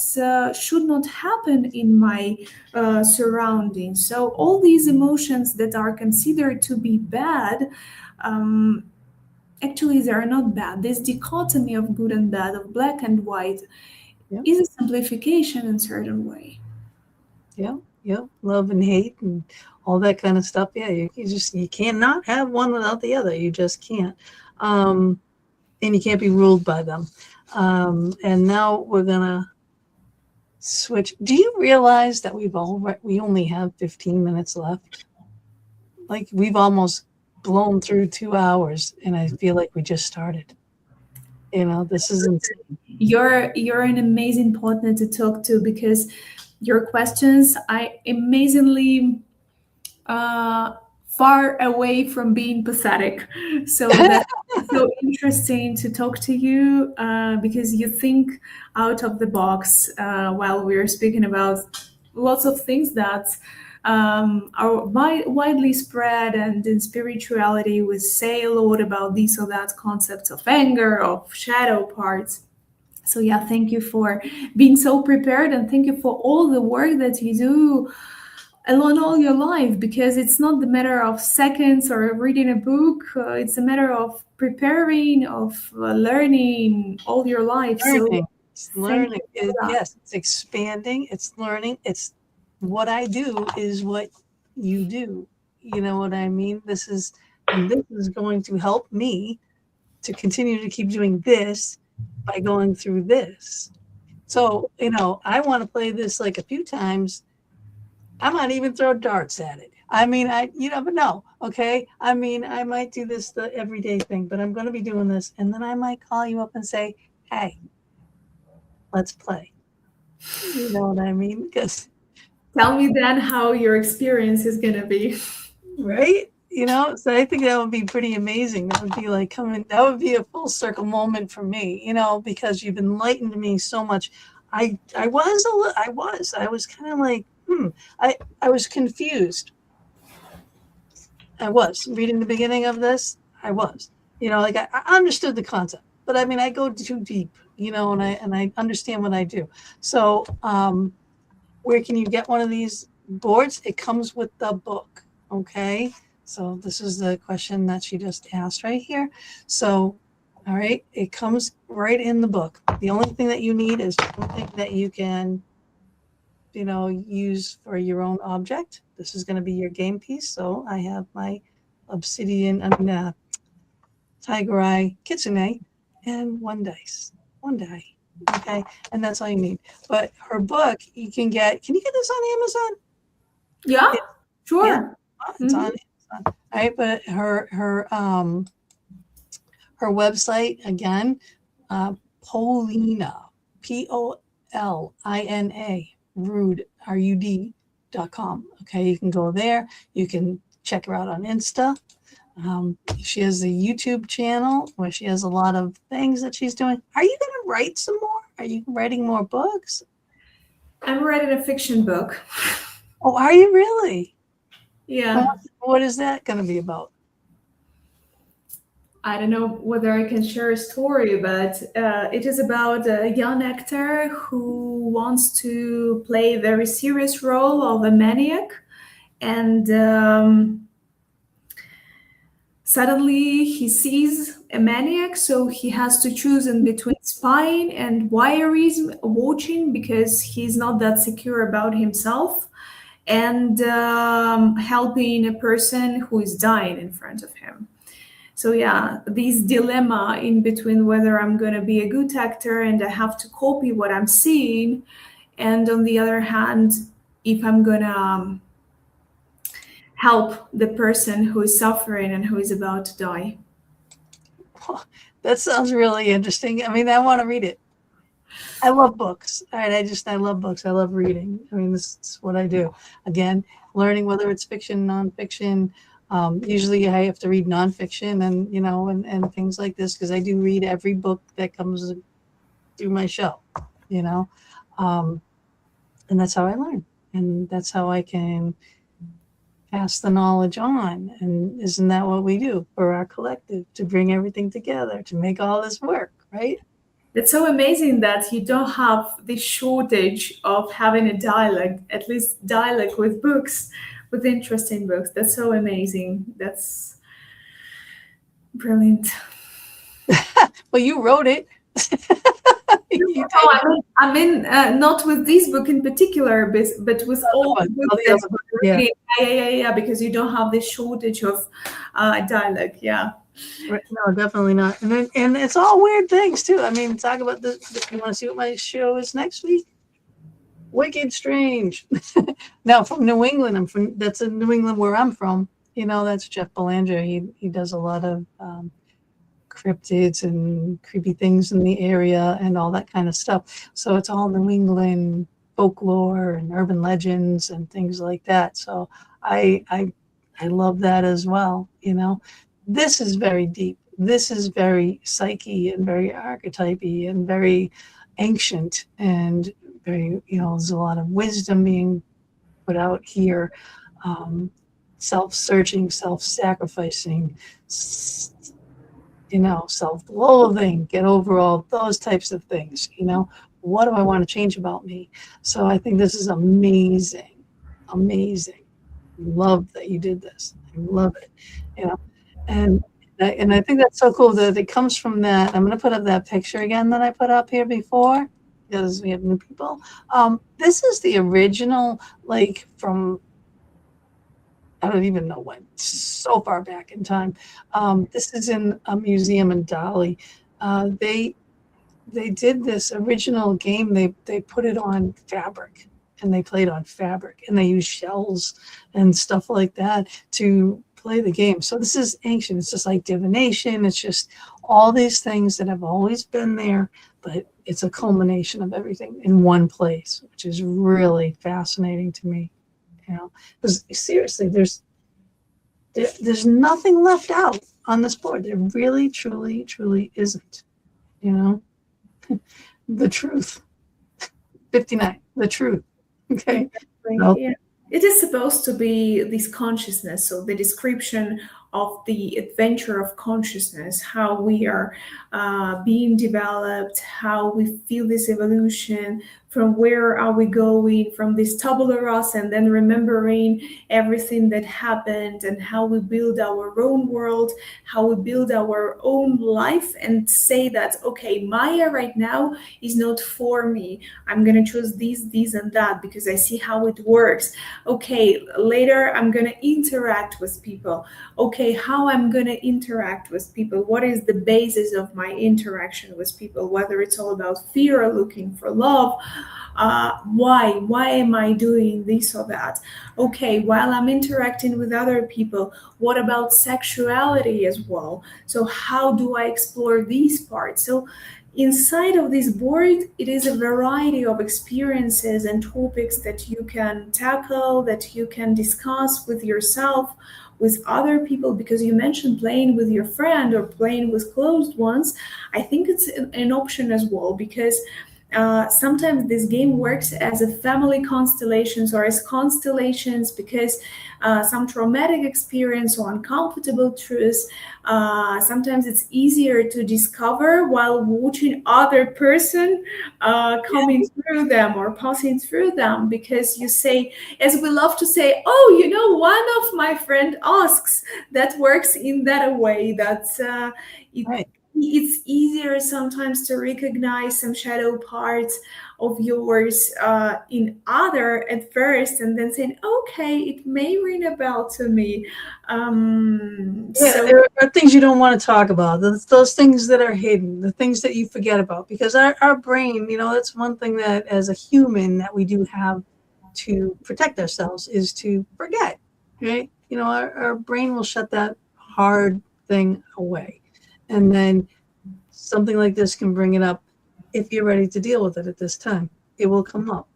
should not happen in my surroundings. So all these emotions that are considered to be bad, um, actually they are not bad. This dichotomy of good and bad, of black and white, yeah, is a simplification in certain way. yeah, yeah. Love and hate and all that kind of stuff. Yeah, you cannot have one without the other. You just can't. Um, and you can't be ruled by them. And now we're gonna switch. Do you realize that we only have 15 minutes left? Like we've almost blown through 2 hours, and I feel like we just started. This is insane. You're an amazing partner to talk to, because your questions are amazingly uh, far away from being pathetic. So that's so interesting to talk to you, because you think out of the box while we're speaking about lots of things that are widely spread. And in spirituality, we say a lot about this or that concepts of anger, of shadow parts. So yeah, thank you for being so prepared, and thank you for all the work that you do along all your life, because it's not the matter of seconds or reading a book. It's a matter of preparing, of learning all your life. So Learning. It's thank learning. you for that. Yes, it's expanding. It's learning. It's what I do is what you do. You know what I mean? And this is going to help me to continue to keep doing this by going through this. So, I want to play this like a few times. I might even throw darts at it. I mean, you never know. Okay. I mean, I might do this the everyday thing, but I'm going to be doing this. And then I might call you up and say, hey, let's play. You know what I mean? Because, Tell me then how your experience is going to be. right? So I think that would be pretty amazing. That would be that would be a full circle moment for me, because you've enlightened me so much. I was kind of like, I was confused. I was reading the beginning of this. I was, like I understood the concept, but I mean, I go too deep, and I understand what I do. So, where can you get one of these boards? It comes with the book. Okay. So this is the question that she just asked right here. So, all right, it comes right in the book. The only thing that you need is something that you can, use for your own object. This is going to be your game piece. So I have my obsidian, tiger eye kitsune and one die. Okay. And that's all you need. But her book, can you get this on Amazon? Yeah, It, yeah, sure. it's Mhm. on Amazon. All right. But her website again, Polina, Polina Rud.com. Okay, you can go there. You can check her out on Insta. She has a YouTube channel where she has a lot of things that she's doing. Are you going to write some more? Are you writing more books? I'm writing a fiction book. Oh, are you really? Yeah. What is that going to be about? I don't know whether I can share a story, but it is about a young actor who wants to play a very serious role of a maniac, and suddenly he sees a maniac, so he has to choose in between spying and voyeurism, watching, because he's not that secure about himself, and helping a person who is dying in front of him. So yeah, this dilemma in between whether I'm going to be a good actor and I have to copy what I'm seeing, and on the other hand, if I'm going to help the person who is suffering and who is about to die. That sounds really interesting. I mean, I want to read it. I love books. All right, I love books. I love reading. I mean, this is what I do. Again, learning whether it's fiction, nonfiction. Usually I have to read nonfiction and, and things like this, because I do read every book that comes through my show, and that's how I learn. And that's how I can pass the knowledge on. And isn't that what we do for our collective, to bring everything together, to make all this work, right? It's so amazing that you don't have this shortage of having a dialogue, at least dialogue with books, with interesting books. That's so amazing. That's brilliant. Well, you wrote it. I mean, not with this book in particular, but with all the books that you're reading. Yeah, because you don't have this shortage of dialogue. Yeah. No, definitely not. And it's all weird things too. I mean, talk about this. You want to see what my show is next week? Wicked Strange. Now, from New England, that's in New England where I'm from. That's Jeff Belanger. He does a lot of cryptids and creepy things in the area and all that kind of stuff. So it's all New England folklore and urban legends and things like that. So I love that as well. This is very deep. This is very psyche and very archetypey and very ancient, and very, there's a lot of wisdom being put out here. Self-searching, self-sacrificing, self-loathing, get over all those types of things. What do I want to change about me? So I think this is amazing. Love that you did this. I love it. And I think that's so cool that it comes from that. I'm going to put up that picture again that I put up here before, because we have new people. This is the original, from, I don't even know when, so far back in time. This is in a museum in Dali. They did this original game. They put it on fabric, and they played on fabric, and they used shells and stuff like that to play the game. So this is ancient. It's just like divination. It's just all these things that have always been there, but it's a culmination of everything in one place, which is really fascinating to me. Because seriously, there's nothing left out on this board. There really, truly, truly isn't. The truth. 59. The truth. Okay. So, yeah. It is supposed to be this consciousness, so the description of the adventure of consciousness, how we are being developed, how we feel this evolution, from where are we going, from this tabula rasa, and then remembering everything that happened and how we build our own world, how we build our own life, and say that, okay, Maya right now is not for me. I'm going to choose this, and that because I see how it works. Okay, later I'm going to interact with people. Okay, how I'm going to interact with people? What is the basis of my interaction with people? Whether it's all about fear or looking for love. Why am I doing this or that? Okay, while I'm interacting with other people, what about sexuality as well? So how do I explore these parts? So inside of this board, it is a variety of experiences and topics that you can tackle, that you can discuss with yourself, with other people, because you mentioned playing with your friend or playing with closed ones. I think it's an option as well, because sometimes this game works as a family constellations or as constellations, because some traumatic experience or uncomfortable truths, sometimes it's easier to discover while watching other person coming through them or passing through them, because you say, as we love to say, oh, one of my friend asks, that works in that way, that's it, Right. it's easier sometimes to recognize some shadow parts of yours in other at first, and then saying, okay, it may ring a bell to me. Yeah, So there are things you don't want to talk about. Those things that are hidden, the things that you forget about, because our brain, that's one thing that as a human that we do have to protect ourselves is to forget, right? Our brain will shut that hard thing away. And then something like this can bring it up if you're ready to deal with it at this time. It will come up,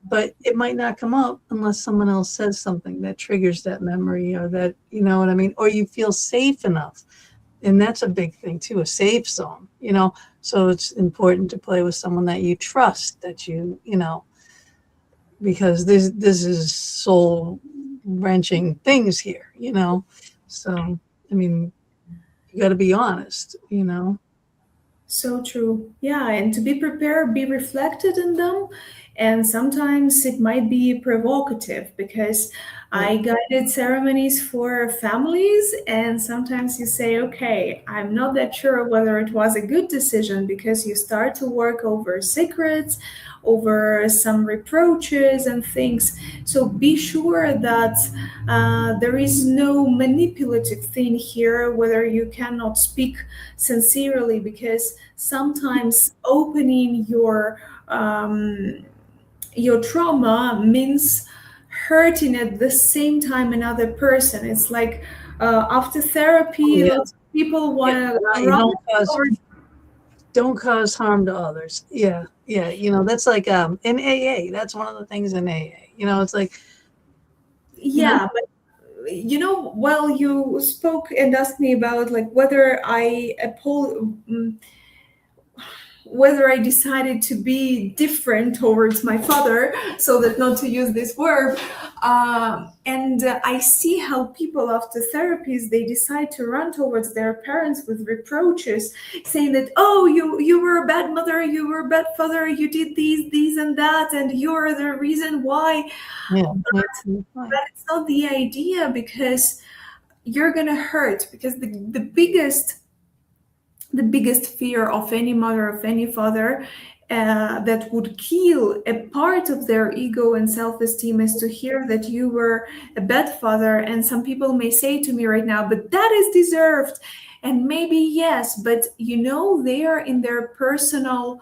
but it might not come up unless someone else says something that triggers that memory, or that, you know what I mean, or you feel safe enough. And that's a big thing too, a safe zone, so it's important to play with someone that you trust, that because this is soul wrenching things here, so I mean, you got to be honest. so true. Yeah, and to be prepared, be reflected in them. And sometimes it might be provocative, because Right. I guided ceremonies for families, and sometimes you say, okay, I'm not that sure whether it was a good decision, because you start to work over secrets, over some reproaches and things. So be sure that there is no manipulative thing here, whether you cannot speak sincerely, because sometimes opening your trauma means hurting at the same time another person. It's like after Oh therapy, yeah. lots of people Yeah, want to you run cause over. don't cause harm to others. Yeah, yeah. That's like in AA. That's one of the things in AA. It's like, you know, Yeah, but while you spoke and asked me about like whether I decided to be different towards my father, so that not to use this word. And I see how people after therapies, they decide to run towards their parents with reproaches, saying that, oh, you were a bad mother, you were a bad father, you did these and that, and you're the reason why. yeah, But that's not the idea, because you're gonna hurt, because the biggest fear of any mother, of any father, that would kill a part of their ego and self-esteem, is to hear that you were a bad father. And some people may say to me right now, but that is deserved. And maybe yes, but they are in their personal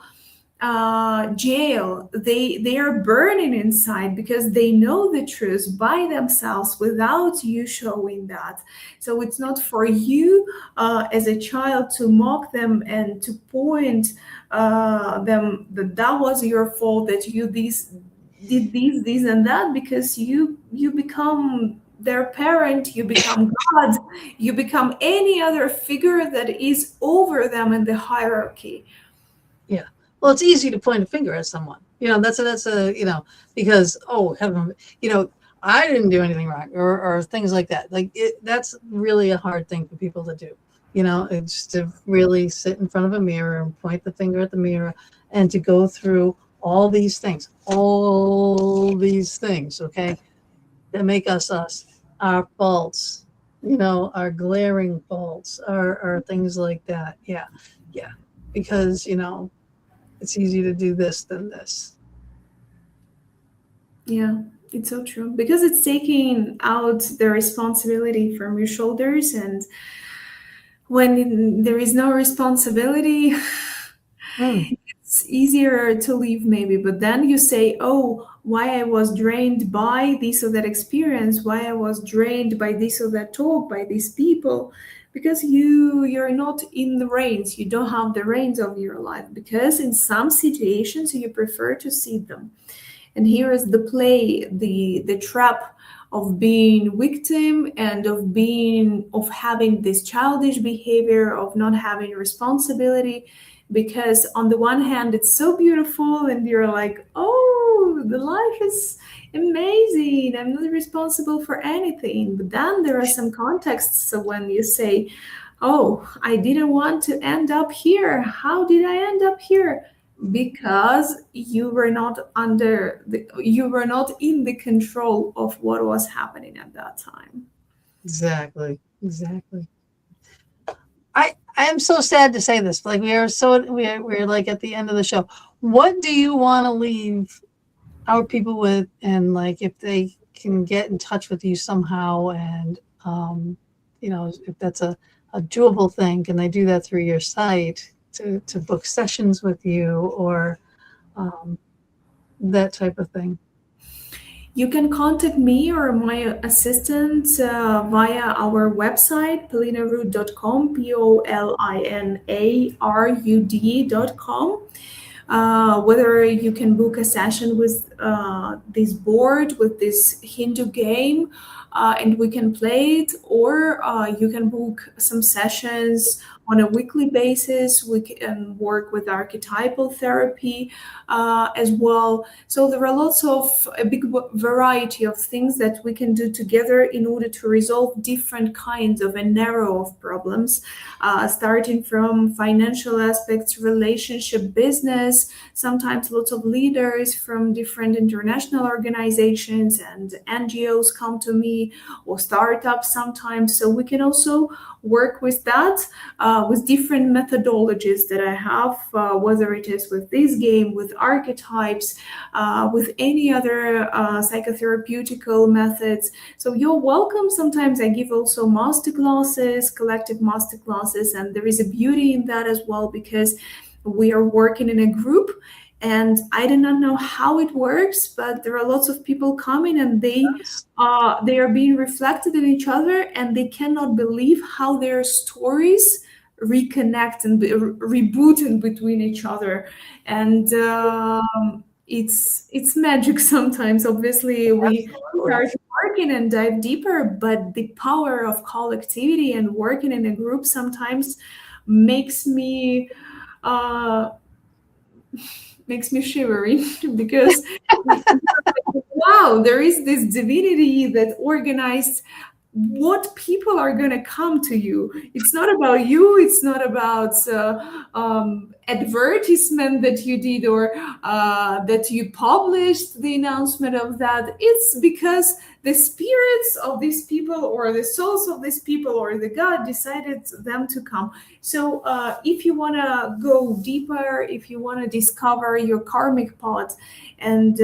jail. They are burning inside, because they know the truth by themselves without you showing that. So it's not for you as a child to mock them and to point them that was your fault, that you did these and that, because you become their parent, you become God, you become any other figure that is over them in the hierarchy. yeah. Well, it's easy to point a finger at someone. That's a because, oh heaven, I didn't do anything wrong, or things like that. Like that's really a hard thing for people to do. It's to really sit in front of a mirror and point the finger at the mirror, and to go through all these things, okay, that make us us, our faults, our glaring faults, or things like that. Yeah, yeah, because it's easier to do this than this. Yeah, it's so true, because it's taking out the responsibility from your shoulders, and when there is no responsibility, Mm, it's easier to leave maybe. But then you say, oh, why I was drained by this or that experience, why I was drained by this or that talk, by these people, because you're not in the reins. You don't have the reins of your life, because in some situations you prefer to see them. And here is the play, the trap of being victim, and of having this childish behavior, of not having responsibility. Because on the one hand it's so beautiful and you're like, oh, the life is amazing, I'm not responsible for anything. But then there are some contexts, so when you say, oh, I didn't want to end up here, how did I end up here? Because you were not you were not in the control of what was happening at that time. Exactly. I am so sad to say this. Like we're like at the end of the show. What do you want to leave our people with? And like if they can get in touch with you somehow, and if that's a doable thing, can they do that through your site to book sessions with you, or that type of thing? You can contact me or my assistant via our website, polinarud.com, POLINARUD.com. Whether you can book a session with this board, with this Hindu game, and we can play it, or you can book some sessions on a weekly basis. We can work with archetypal therapy as well. So there are lots of a big variety of things that we can do together in order to resolve different kinds of a narrow of problems, starting from financial aspects, relationship, business. Sometimes lots of leaders from different international organizations and NGOs come to me, or startups sometimes. So we can also work with that, with different methodologies that I have, whether it is with this game, with archetypes, with any other psychotherapeutical methods. So you're welcome. Sometimes I give also master classes, collective master classes, and there is a beauty in that as well, because we are working in a group. And I do not know how it works, but there are lots of people coming, and they are being reflected in each other, and they cannot believe how their stories reconnect and reboot in between each other. And it's magic sometimes. Obviously, we start working and dive deeper, but the power of collectivity and working in a group sometimes makes me shivering because wow, there is this divinity that organized what people are going to come to you. It's not about you. It's not about advertisement that you did, or that you published the announcement of that. It's because the spirits of these people, or the souls of these people, or the God decided them to come. So if you want to go deeper, if you want to discover your karmic path and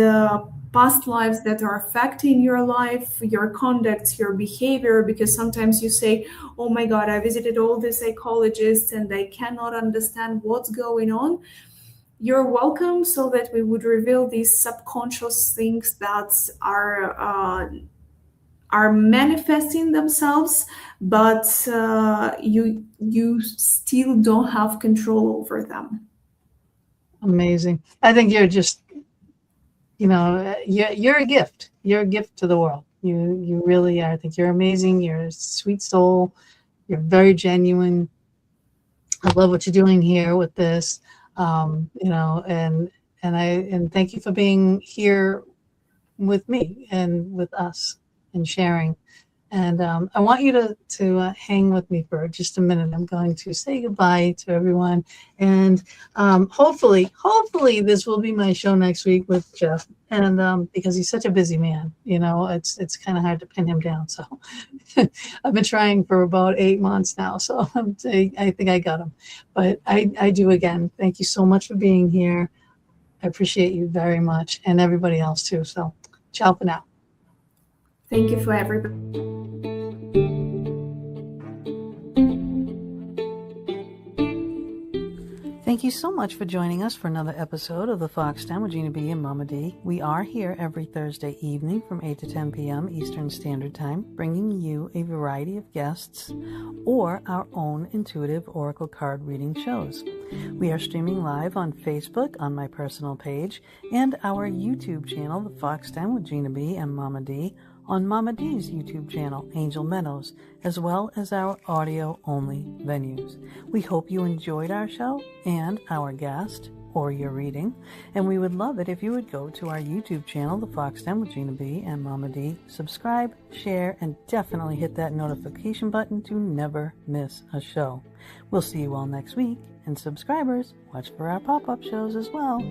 past lives that are affecting your life, your conduct, your behavior, because sometimes you say, oh my God, I visited all the psychologists and I cannot understand what's going on. You're welcome, so that we would reveal these subconscious things that are manifesting themselves, but you still don't have control over them. Amazing. I think you're just, you're a gift. You're a gift to the world. You really are. I think you're amazing. You're a sweet soul. You're very genuine. I love what you're doing here with this. And thank you for being here with me and with us and sharing. And I want you to hang with me for just a minute. I'm going to say goodbye to everyone. And hopefully this will be my show next week with Jeff. And because he's such a busy man, it's kind of hard to pin him down. So I've been trying for about 8 months now. So I think I got him. But I do again. Thank you so much for being here. I appreciate you very much, and everybody else too. So ciao for now. Thank you for everybody. Thank you so much for joining us for another episode of the Fox Den with Gina B and Mama D. We are here every Thursday evening from 8 to 10 p.m. Eastern Standard Time, bringing you a variety of guests or our own intuitive oracle card reading shows. We are streaming live on Facebook on my personal page and our YouTube channel, The Fox Den with Gina B and Mama D, on Mama D's YouTube channel, Angel Meadows, as well as our audio-only venues. We hope you enjoyed our show and our guest or your reading, and we would love it if you would go to our YouTube channel, The Fox Den with Gina B and Mama D, subscribe, share, and definitely hit that notification button to never miss a show. We'll see you all next week, and subscribers, watch for our pop-up shows as well.